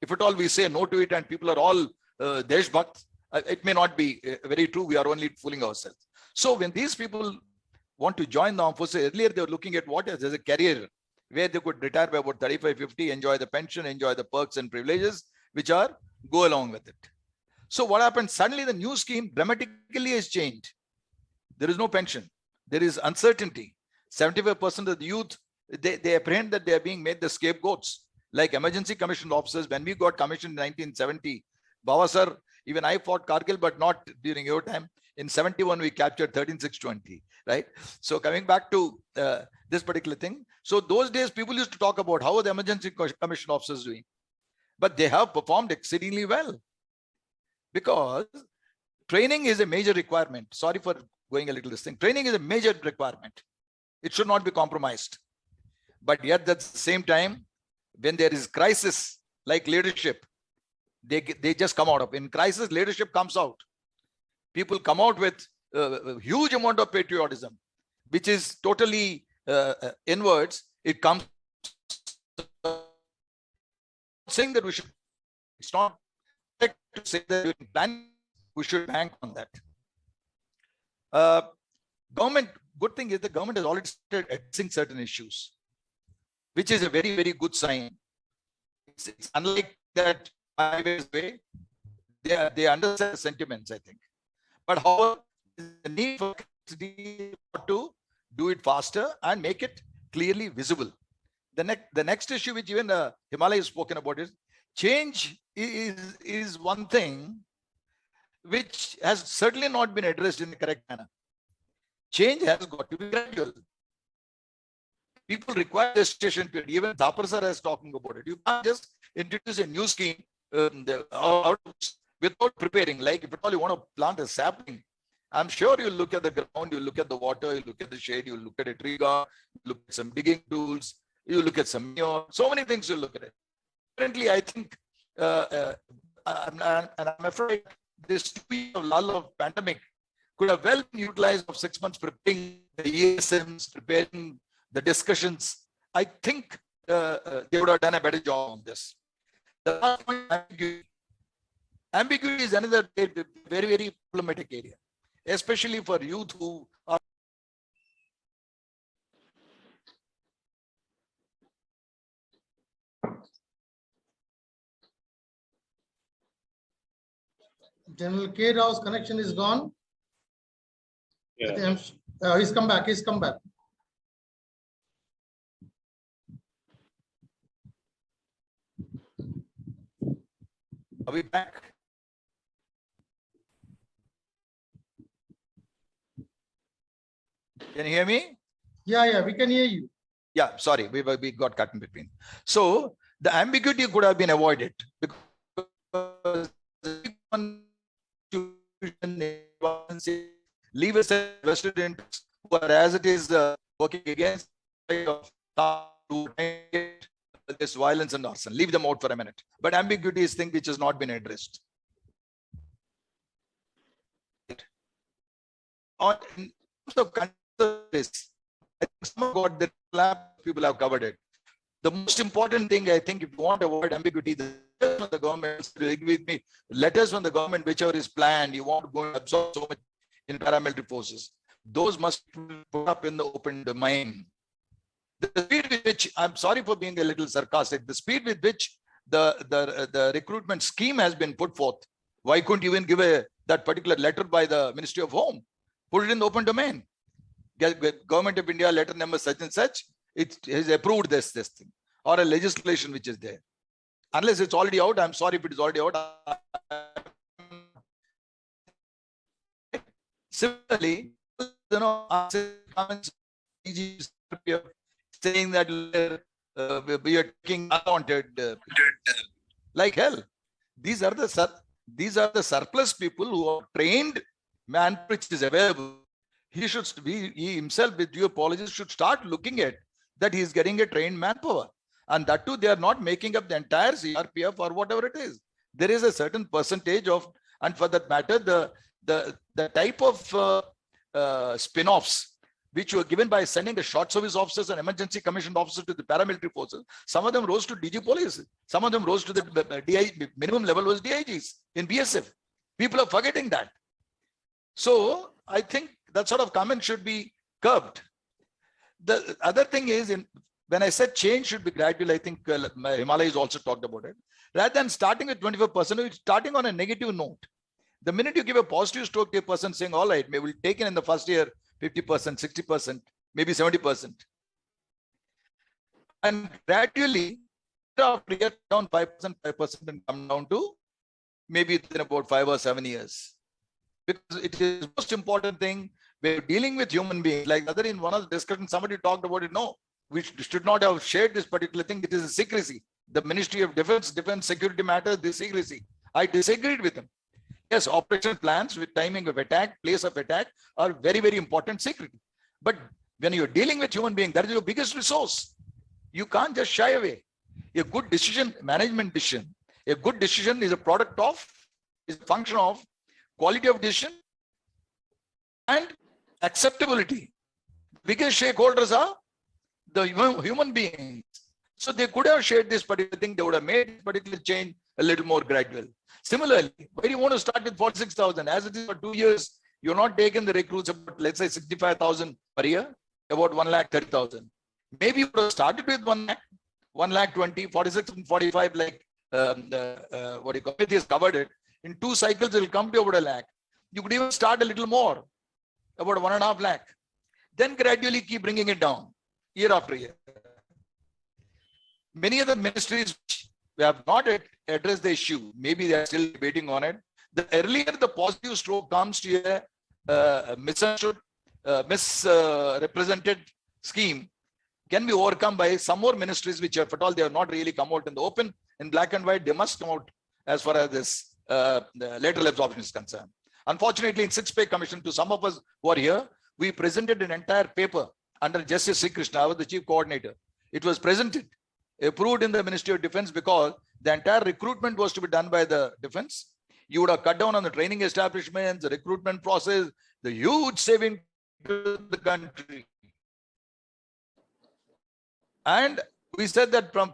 If at all we say no to it and people are all Deshbhakt, it may not be very true. We are only fooling ourselves. So when these people want to join the armed forces, earlier they were looking at what as a career where they could retire by about 35, 50, enjoy the pension, enjoy the perks and privileges, which are go along with it. So what happened? Suddenly the new scheme dramatically has changed. There is no pension. There is uncertainty. 75% of the youth, they apprehend that they are being made the scapegoats. Like emergency commissioned officers, when we got commissioned in 1970, Baba sir, even I fought Kargil, but not during your time. In 71, we captured 13,620, right? So coming back to this particular thing. So those days, people used to talk about how are the emergency commission officers doing, but they have performed exceedingly well because training is a major requirement. Sorry for going a little this thing. Training is a major requirement. It should not be compromised. But yet at the same time, when there is crisis like leadership, they just come out of. In crisis, leadership comes out. People come out with a huge amount of patriotism, which is totally inwards. It comes saying that we should, it's not to say that we should bank on that. Government, good thing is the government has already started addressing certain issues, which is a very, very good sign. It's unlike that 5 years away. They understand the sentiments, I think. But however, the need for to do it faster and make it clearly visible. The next issue which even Himalaya has spoken about is change is one thing which has certainly not been addressed in the correct manner. Change has got to be gradual. People require gestation period. Even Thapar sir is talking about it. You can't just introduce a new scheme without preparing. Like if at all you want to plant a sapling, I'm sure you look at the ground, you look at the water, you look at the shade, you look at a tree guard, you look at some digging tools, you look at some manure, so many things you look at it. Currently, I think, and I'm afraid this 2 years of lull of pandemic could have well been utilized of 6 months preparing the ESMs, preparing the discussions. I think they would have done a better job on this. The last point, ambiguity is another very, very problematic area, especially for youth who are. General K. Rao's connection is gone. Yeah. He's come back. He's come back. Are we back? Can you hear me? Yeah, we can hear you. Yeah, sorry, we got cut in between. So the ambiguity could have been avoided because leave us vested interests who are as it is working against this violence and arson. Leave them out for a minute. But ambiguity is thing which has not been addressed. On in terms of this, I think some got the lab, people have covered it. The most important thing, I think, if you want to avoid ambiguity, the government will agree with me. Letters from the government, whichever is planned, you want to go and absorb so much in paramilitary forces. Those must be put up in the open domain. The speed with which, I'm sorry for being a little sarcastic, the speed with which the recruitment scheme has been put forth, why couldn't you even give that particular letter by the Ministry of Home? Put it in the open domain. Government of India, letter number such and such, it has approved this thing or a legislation which is there. Unless it's already out, I'm sorry if it is already out. Similarly, comments saying that we are taking unwanted like hell. These are the surplus people who are trained man which is available. He himself, with due apologies, should start looking at that he is getting a trained manpower. And that too, they are not making up the entire CRPF or whatever it is. There is a certain percentage of, and for that matter, the type of spin-offs which were given by sending the short service officers and emergency commissioned officers to the paramilitary forces. Some of them rose to DG police. Some of them rose to the DI, minimum level was DIGs in BSF. People are forgetting that. So I think that sort of comment should be curbed. The other thing is, when I said change should be gradual, I think Himalayas also talked about it. Rather than starting with 25%, it's starting on a negative note. The minute you give a positive stroke to a person saying, all right, maybe we'll take in the first year 50%, 60%, maybe 70%. And gradually, after year, down 5%, 5% and come down to maybe within about 5 or 7 years. Because it is the most important thing. We're dealing with human beings. Like other in one of the discussions, somebody talked about it. No, we should not have shared this particular thing. It is a secrecy. The Ministry of Defense Security Matters, this secrecy. I disagreed with him. Yes, operation plans with timing of attack, place of attack are very, very important secret. But when you're dealing with human beings, that is your biggest resource. You can't just shy away. A good decision, management decision, a good decision is a product of, is a function of quality of decision and acceptability. The biggest stakeholders are the human beings. So they could have shared this particular thing. They would have made this particular change a little more gradual. Similarly, why do you want to start with 46,000? As it is for 2 years, you're not taking the recruits about, let's say, 65,000 per year, about 1,30,000. Maybe you would have started with 1 lakh, 1,20,000, 46 and 45, like what you call it, has covered it. In 2 cycles, it will come to about 1 lakh. You could even start a little more, about 1.5 lakh. Then gradually keep bringing it down year after year. Many other ministries we have not addressed the issue. Maybe they are still debating on it. The earlier the positive stroke comes to a misunderstood, misrepresented scheme can be overcome by some more ministries, which if at all they have not really come out in the open, in black and white, they must come out as far as this lateral absorption is concerned. Unfortunately, in 6-pay commission, to some of us who are here, we presented an entire paper under Justice Sri Krishna. I was the chief coordinator. It was presented, approved in the Ministry of Defense because the entire recruitment was to be done by the defense. You would have cut down on the training establishments, the recruitment process, the huge saving to the country. And we said that from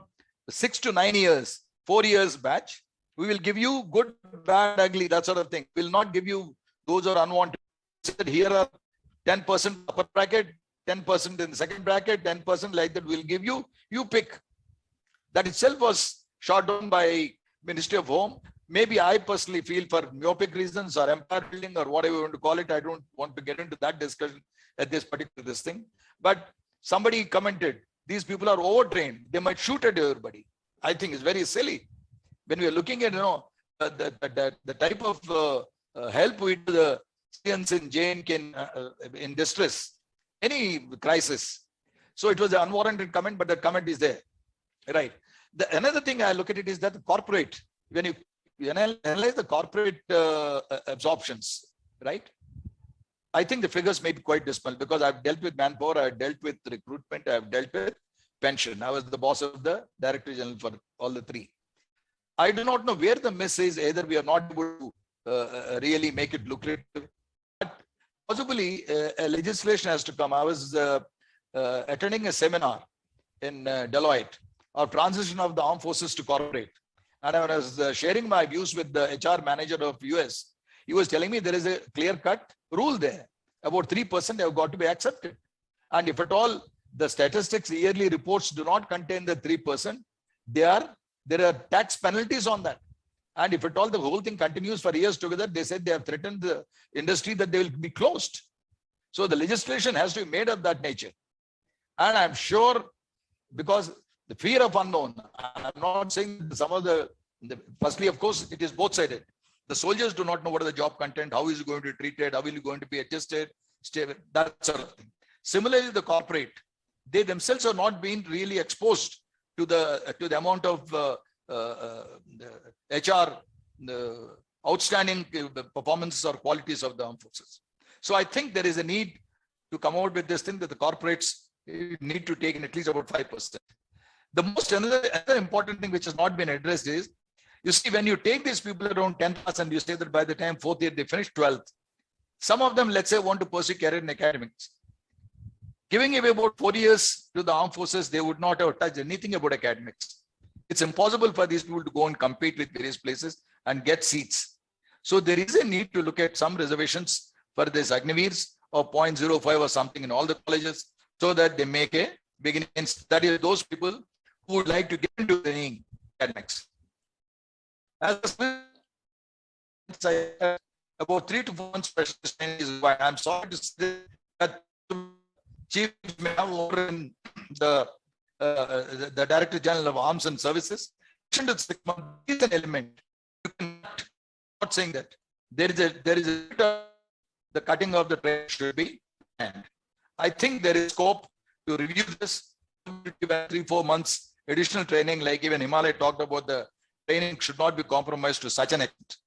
6 to 9 years, 4 years batch, we will give you good, bad, ugly, that sort of thing. We will not give you those who are unwanted. Here are 10% upper bracket, 10% in the second bracket, 10% like that. We'll give you, you pick. That itself was shot down by Ministry of Home. Maybe I personally feel for myopic reasons or empire building or whatever you want to call it. I don't want to get into that discussion at this particular thing. But somebody commented, these people are overtrained. They might shoot at everybody. I think it's very silly. When we are looking at, the type of help we do the citizens in JNK in distress, any crisis. So it was an unwarranted comment, but the comment is there. Right. Another thing I look at it is that the corporate, when you analyze the corporate absorptions, right? I think the figures may be quite dismal because I've dealt with manpower, I've dealt with recruitment, I've dealt with pension. I was the boss of the Director General for all the 3. I do not know where the miss is. Either we are not able to really make it lucrative, but possibly a legislation has to come. I was attending a seminar in Deloitte of transition of the armed forces to corporate. And I was sharing my views with the HR manager of US. He was telling me there is a clear-cut rule there. About 3% have got to be accepted. And if at all the statistics yearly reports do not contain the 3%, there are tax penalties on that. And if at all the whole thing continues for years together, they said they have threatened the industry that they will be closed. So the legislation has to be made of that nature. And I'm sure, because the fear of unknown, I'm not saying some of firstly, of course, it is both sided. The soldiers do not know what is the job content, how is it going to be treated, how is it going to be adjusted, that sort of thing. Similarly, the corporate, they themselves are not being really exposed to the amount of HR, the outstanding performances or qualities of the armed forces. So I think there is a need to come out with this thing that the corporates need to take in at least about 5%. The another important thing which has not been addressed is, you see, when you take these people around 10th and you say that by the time 4th year they finish 12th, some of them, let's say, want to pursue career in academics. Giving away about 4 years to the armed forces, they would not have touched anything about academics. It's impossible for these people to go and compete with various places and get seats. So there is a need to look at some reservations for this Agneeveers or 0.05 or something in all the colleges, so that they make a beginning. That is those people who would like to get into the academics. As about 3 to 4 months specialist training is required. I'm sorry to say that chief may have over in the Director General of Arms and Services. Is an element. You cannot, not saying that there is the cutting of the trade should be, and I think there is scope to review this 3-4 months additional training, like even Himalaya talked about. The training should not be compromised to such an extent.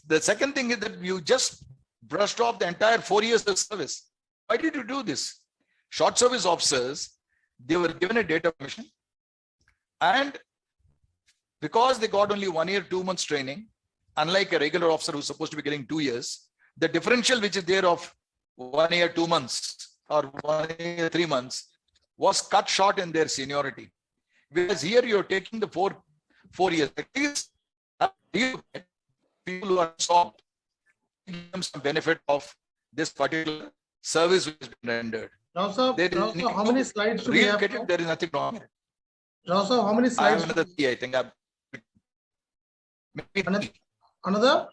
The second thing is that you just brushed off the entire 4 years of service. Why did you do this? Short service officers, they were given a data mission, and because they got only 1 year, 2 months training, unlike a regular officer who's supposed to be getting 2 years, the differential which is there of 1 year, 2 months or 1 year, 3 months was cut short in their seniority. Whereas here you're taking the four years. At least people who are stopped, give them some benefit of this particular service which has been rendered. Rao sir, how many slides do we have? There is nothing wrong here. Rao sir, how many I slides? have another 3, I think. Maybe Another?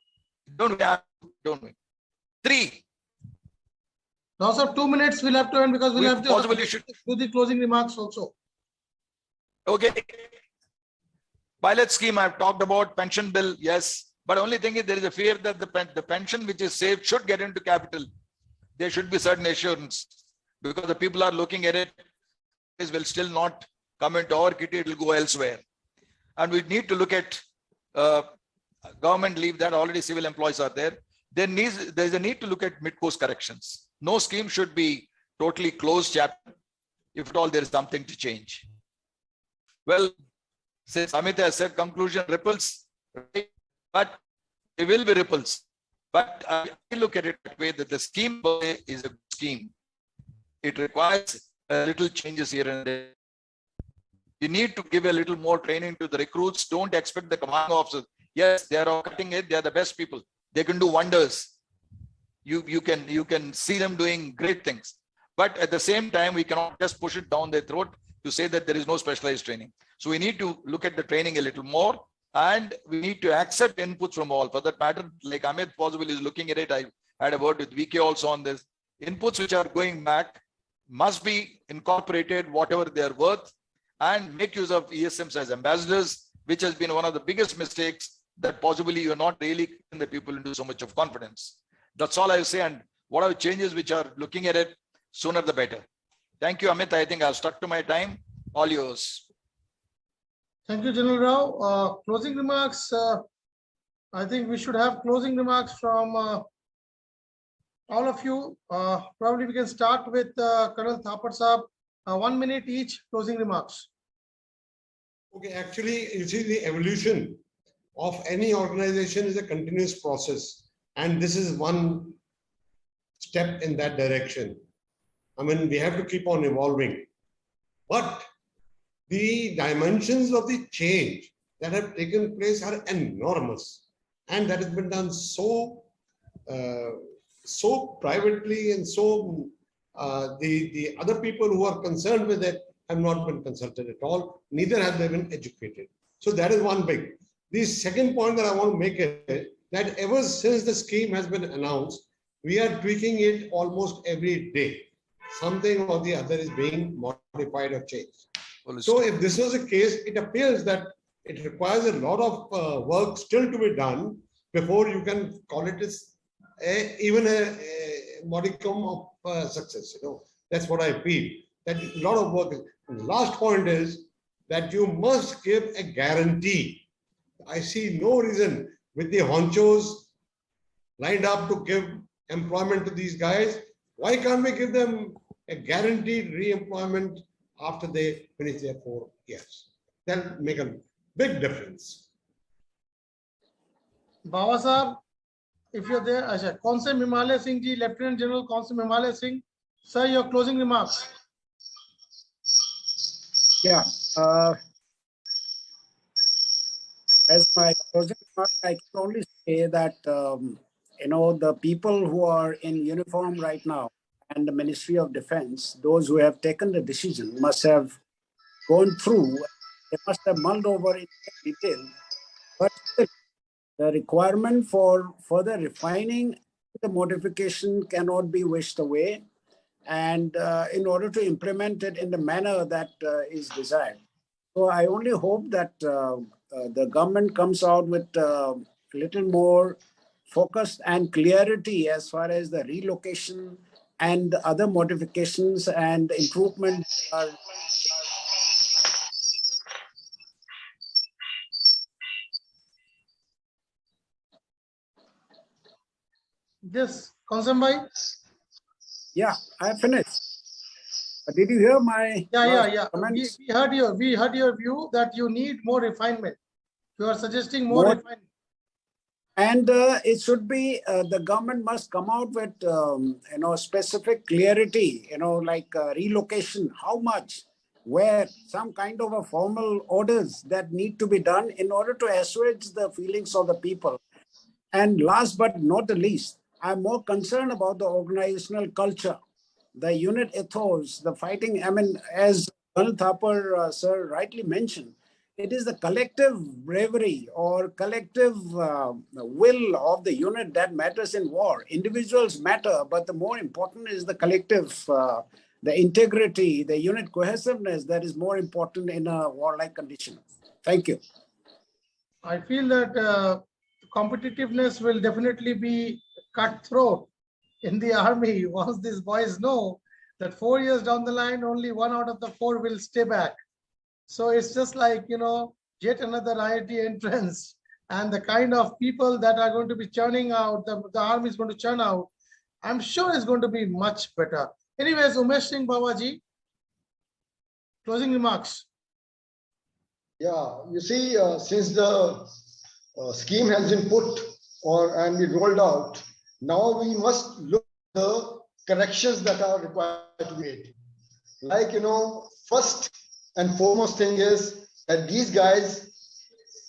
Don't we? 3. Rao sir, 2 minutes we'll have to end, because we'll have to possibly should do the closing remarks also. Okay. Pilot scheme, I've talked about. Pension bill, yes. But only thing is, there is a fear that the pension which is saved should get into capital. There should be certain assurance, because the people are looking at it, it will still not come into our kitty, it will go elsewhere. And we need to look at government leave, that already civil employees are there. There's a need to look at mid-course corrections. No scheme should be totally closed chapter, if at all there is something to change. Well, since Amit has said conclusion ripples, right? But there will be ripples. But I look at it that way, that the scheme is a good scheme. It requires a little changes here and there. You need to give a little more training to the recruits. Don't expect the commanding officers. Yes, they are all cutting it. They are the best people. They can do wonders. You can see them doing great things. But at the same time, we cannot just push it down their throat to say that there is no specialized training. So we need to look at the training a little more, and we need to accept inputs from all. For that matter, like Amit possibly is looking at it, I had a word with VK also on this. Inputs which are going back must be incorporated, whatever they are worth, and make use of ESMs as ambassadors, which has been one of the biggest mistakes, that possibly you're not really getting the people into so much of confidence. That's all I will say. And whatever changes which are looking at it, sooner the better. Thank you, Amit. I think I've stuck to my time. All yours. Thank you, General Rao. Closing remarks. I think we should have closing remarks from all of you. Probably we can start with Colonel Thapar Saab. 1 minute each, closing remarks. Okay, actually, you see, the evolution of any organization is a continuous process, and this is one step in that direction. I mean, we have to keep on evolving, but the dimensions of the change that have taken place are enormous, and that has been done so privately, and so the other people who are concerned with it have not been consulted at all, neither have they been educated. So that is one big. The second point that I want to make is that ever since the scheme has been announced, we are tweaking it almost every day. something or the other is being modified or changed. Full So stop. if this was the case, it appears that it requires a lot of work still to be done before you can call it as even a modicum of success. That's what I feel. That a lot of work. And the last point is that you must give a guarantee. I see no reason with the honchos lined up to give employment to these guys. Why can't we give them a guaranteed re-employment after they finish their 4 years? That'll make a big difference. Bawa Sahab, if you're there, Asha, Consul Himalaya Singh ji, Lieutenant General Consul Himalaya Singh, sir, your closing remarks. Yeah. As my closing remark, I can only say that, the people who are in uniform right now and the Ministry of Defense, those who have taken the decision must have gone through, they must have mulled over in detail. But still, the requirement for further refining the modification cannot be wished away. And in order to implement it in the manner that is desired. So I only hope that the government comes out with a little more focus and clarity as far as the relocation and the other modifications and improvements are. Yes, Consul Bhai. Yeah, I finished. Did you hear my Yeah. comments? We heard your view that you need more refinement. You are suggesting more More- refinement. And it should be, the government must come out with, specific clarity, like relocation, how much, where, some kind of a formal orders that need to be done in order to assuage the feelings of the people. And last but not the least, I'm more concerned about the organizational culture, the unit ethos, the fighting. I mean, as Colonel Thapar, sir, rightly mentioned, it is the collective bravery or collective will of the unit that matters in war. Individuals matter, but the more important is the collective, the integrity, the unit cohesiveness that is more important in a warlike condition. Thank you. I feel that competitiveness will definitely be cutthroat in the army once these boys know that 4 years down the line, only 1 out of the 4 will stay back. So it's just like, yet another IIT entrance, and the kind of people that are going to be churning out, the army is going to churn out, I'm sure it's going to be much better. Anyways, Umesh Singh Babaji, closing remarks. Yeah, you see, since the scheme has been put and be rolled out, now we must look at the corrections that are required to be made. Like, first and foremost thing is that these guys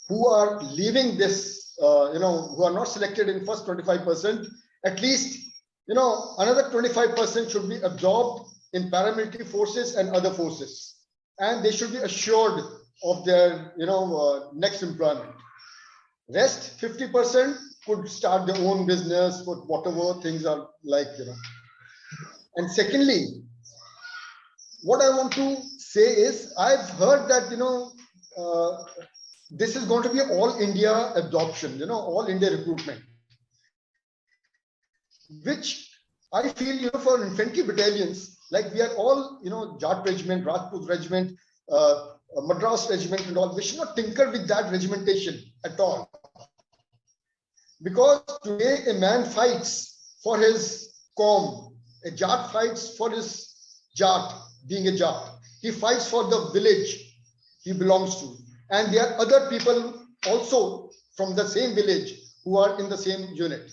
who are leaving this, who are not selected in first 25%, at least, another 25% should be absorbed in paramilitary forces and other forces. And they should be assured of their, next employment. Rest 50% could start their own business, but whatever things are like, And secondly, what I want to say is, I've heard that, this is going to be all India adoption, all India recruitment, which I feel, for infantry battalions, like we are all, Jat regiment, Rajput regiment, Madras regiment and all, we should not tinker with that regimentation at all. Because today a man fights for his qawm, a Jat fights for his Jat, being a Jat. He fights for the village he belongs to. And there are other people also from the same village who are in the same unit.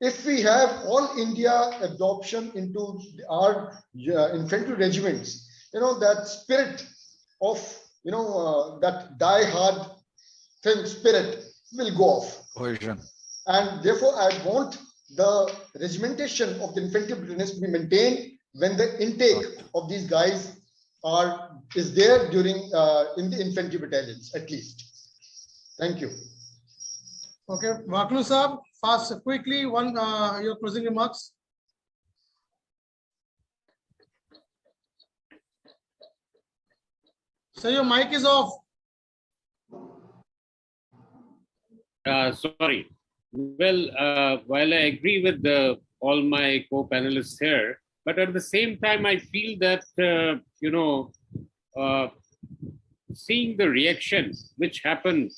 If we have all India adoption into our infantry regiments, that spirit of, that die-hard thing spirit will go off. Cohesion. And therefore, I want the regimentation of the infantry battalions to be maintained when the intake of these guys is there during in the infantry battalions at least. Thank you. Okay, Vaklu Saab, fast, quickly, your closing remarks. So your mic is off. Sorry. Well, while I agree with all my co-panelists here, but at the same time, I feel that, seeing the reaction which happened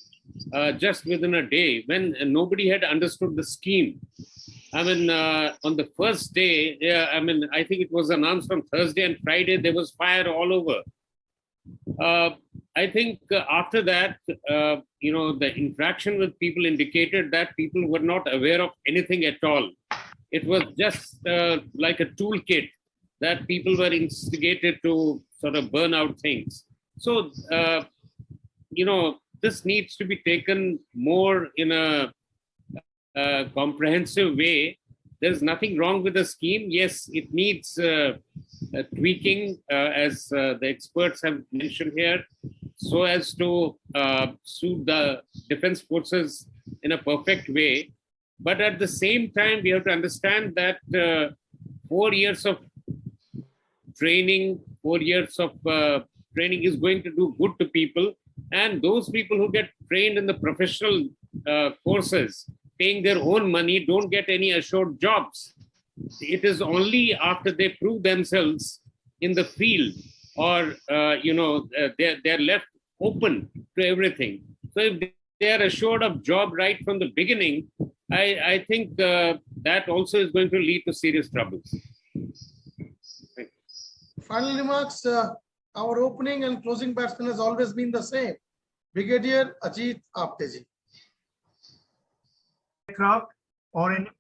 just within a day when nobody had understood the scheme. I mean, on the first day, I think it was announced on Thursday and Friday, there was fire all over. I think after that, the interaction with people indicated that people were not aware of anything at all. It was just like a toolkit that people were instigated to sort of burn out things. So, this needs to be taken more in a comprehensive way. There's nothing wrong with the scheme. Yes, it needs tweaking, as the experts have mentioned here, so as to suit the defense forces in a perfect way. But at the same time, we have to understand that 4 years of training, 4 years of training is going to do good to people. And those people who get trained in the professional courses, paying their own money, don't get any assured jobs. It is only after they prove themselves in the field or, they're left open to everything. So if they are assured of job right from the beginning, I think that also is going to lead to serious troubles. Final remarks. Our opening and closing batsman has always been the same. Brigadier Ajit Apteji. Aircraft or any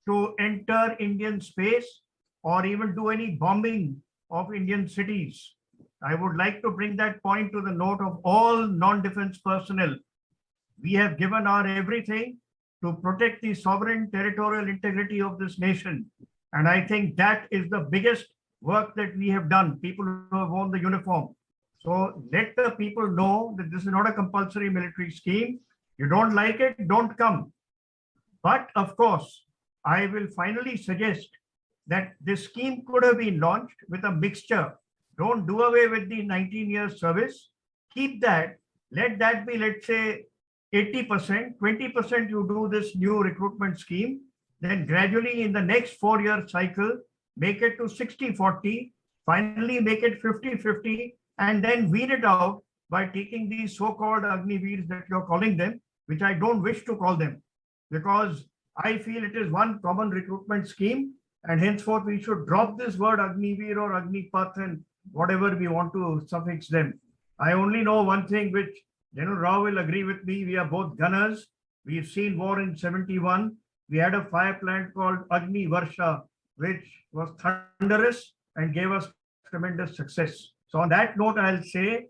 to enter Indian space or even do any bombing of Indian cities. I would like to bring that point to the note of all non-defense personnel. We have given our everything to protect the sovereign territorial integrity of this nation. And I think that is the biggest work that we have done, people who have worn the uniform. So let the people know that this is not a compulsory military scheme. You don't like it, don't come. But of course, I will finally suggest that this scheme could have been launched with a mixture. Don't do away with the 19 years service. Keep that. Let that be, let's say, 80%, 20% you do this new recruitment scheme. Then gradually in the next 4-year cycle, make it to 60-40, finally make it 50-50, and then weed it out by taking these so-called Agniveers that you're calling them, which I don't wish to call them, because I feel it is one common recruitment scheme, and henceforth we should drop this word Agniveer or Agneepath and whatever we want to suffix them. I only know one thing which General Rao will agree with me. We are both gunners. We've seen war in 71. We had a fire plant called Agni Varsha, which was thunderous and gave us tremendous success. So on that note, I'll say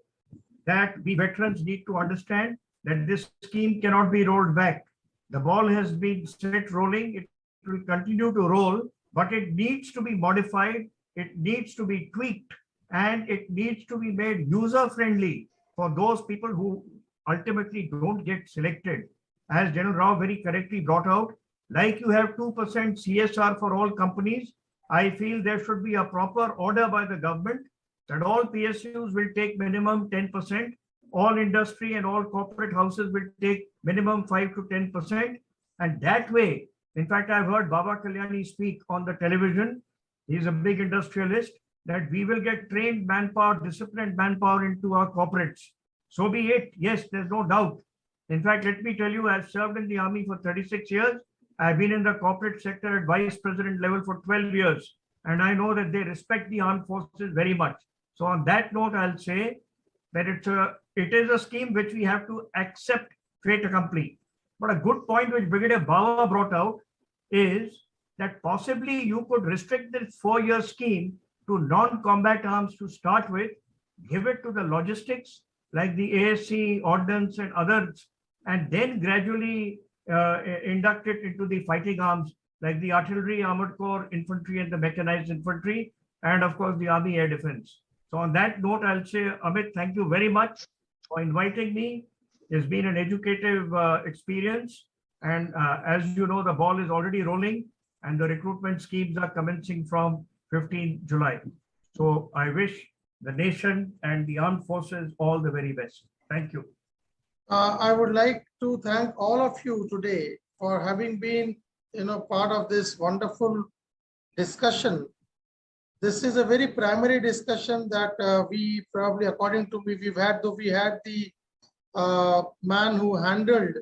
that we veterans need to understand that this scheme cannot be rolled back. The ball has been set rolling. It will continue to roll, but it needs to be modified. It needs to be tweaked, and it needs to be made user-friendly for those people who ultimately don't get selected. As General Rao very correctly brought out, like you have 2% CSR for all companies, I feel there should be a proper order by the government that all PSUs will take minimum 10%, all industry and all corporate houses will take minimum 5 to 10%. And that way, in fact, I've heard Baba Kalyani speak on the television. He's a big industrialist, that we will get trained manpower, disciplined manpower into our corporates. So be it. Yes, there's no doubt. In fact, let me tell you, I've served in the army for 36 years. I've been in the corporate sector at vice president level for 12 years. And I know that they respect the armed forces very much. So on that note, I'll say that it is a scheme which we have to accept fait accompli. But a good point which Brigadier Bawa brought out is that possibly you could restrict this 4-year scheme to non-combat arms to start with, give it to the logistics like the ASC, ordnance and others, and then gradually induct it into the fighting arms like the artillery, armored corps, infantry and the mechanized infantry, and of course the Army Air Defense. So on that note, I'll say, Amit, thank you very much for inviting me. It's been an educative experience. And as you know, the ball is already rolling and the recruitment schemes are commencing from 15 July. So I wish the nation and the armed forces all the very best. Thank you. I would like to thank all of you today for having been, part of this wonderful discussion. This is a very primary discussion that we probably, according to me, we had the man who handled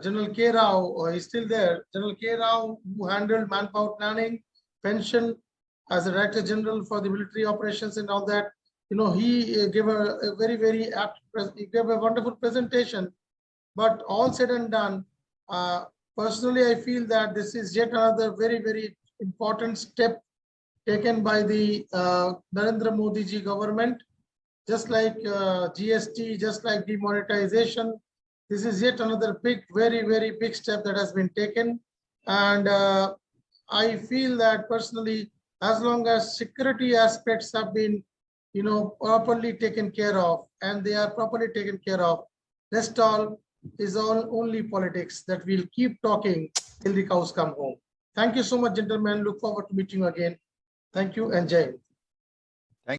General K. Rao, he's still there, General K. Rao, who handled manpower planning, pension as a Director General for the military operations and all that. He gave a very, very apt, he gave a wonderful presentation, but all said and done, personally, I feel that this is yet another very, very important step taken by the Narendra Modi ji government, just like GST, just like demonetization. This is yet another big, very, very big step that has been taken. And I feel that personally, as long as security aspects have been, properly taken care of, and they are properly taken care of, rest all is all only politics that we'll keep talking till the cows come home. Thank you so much, gentlemen. Look forward to meeting you again. Thank you and Jai Hind.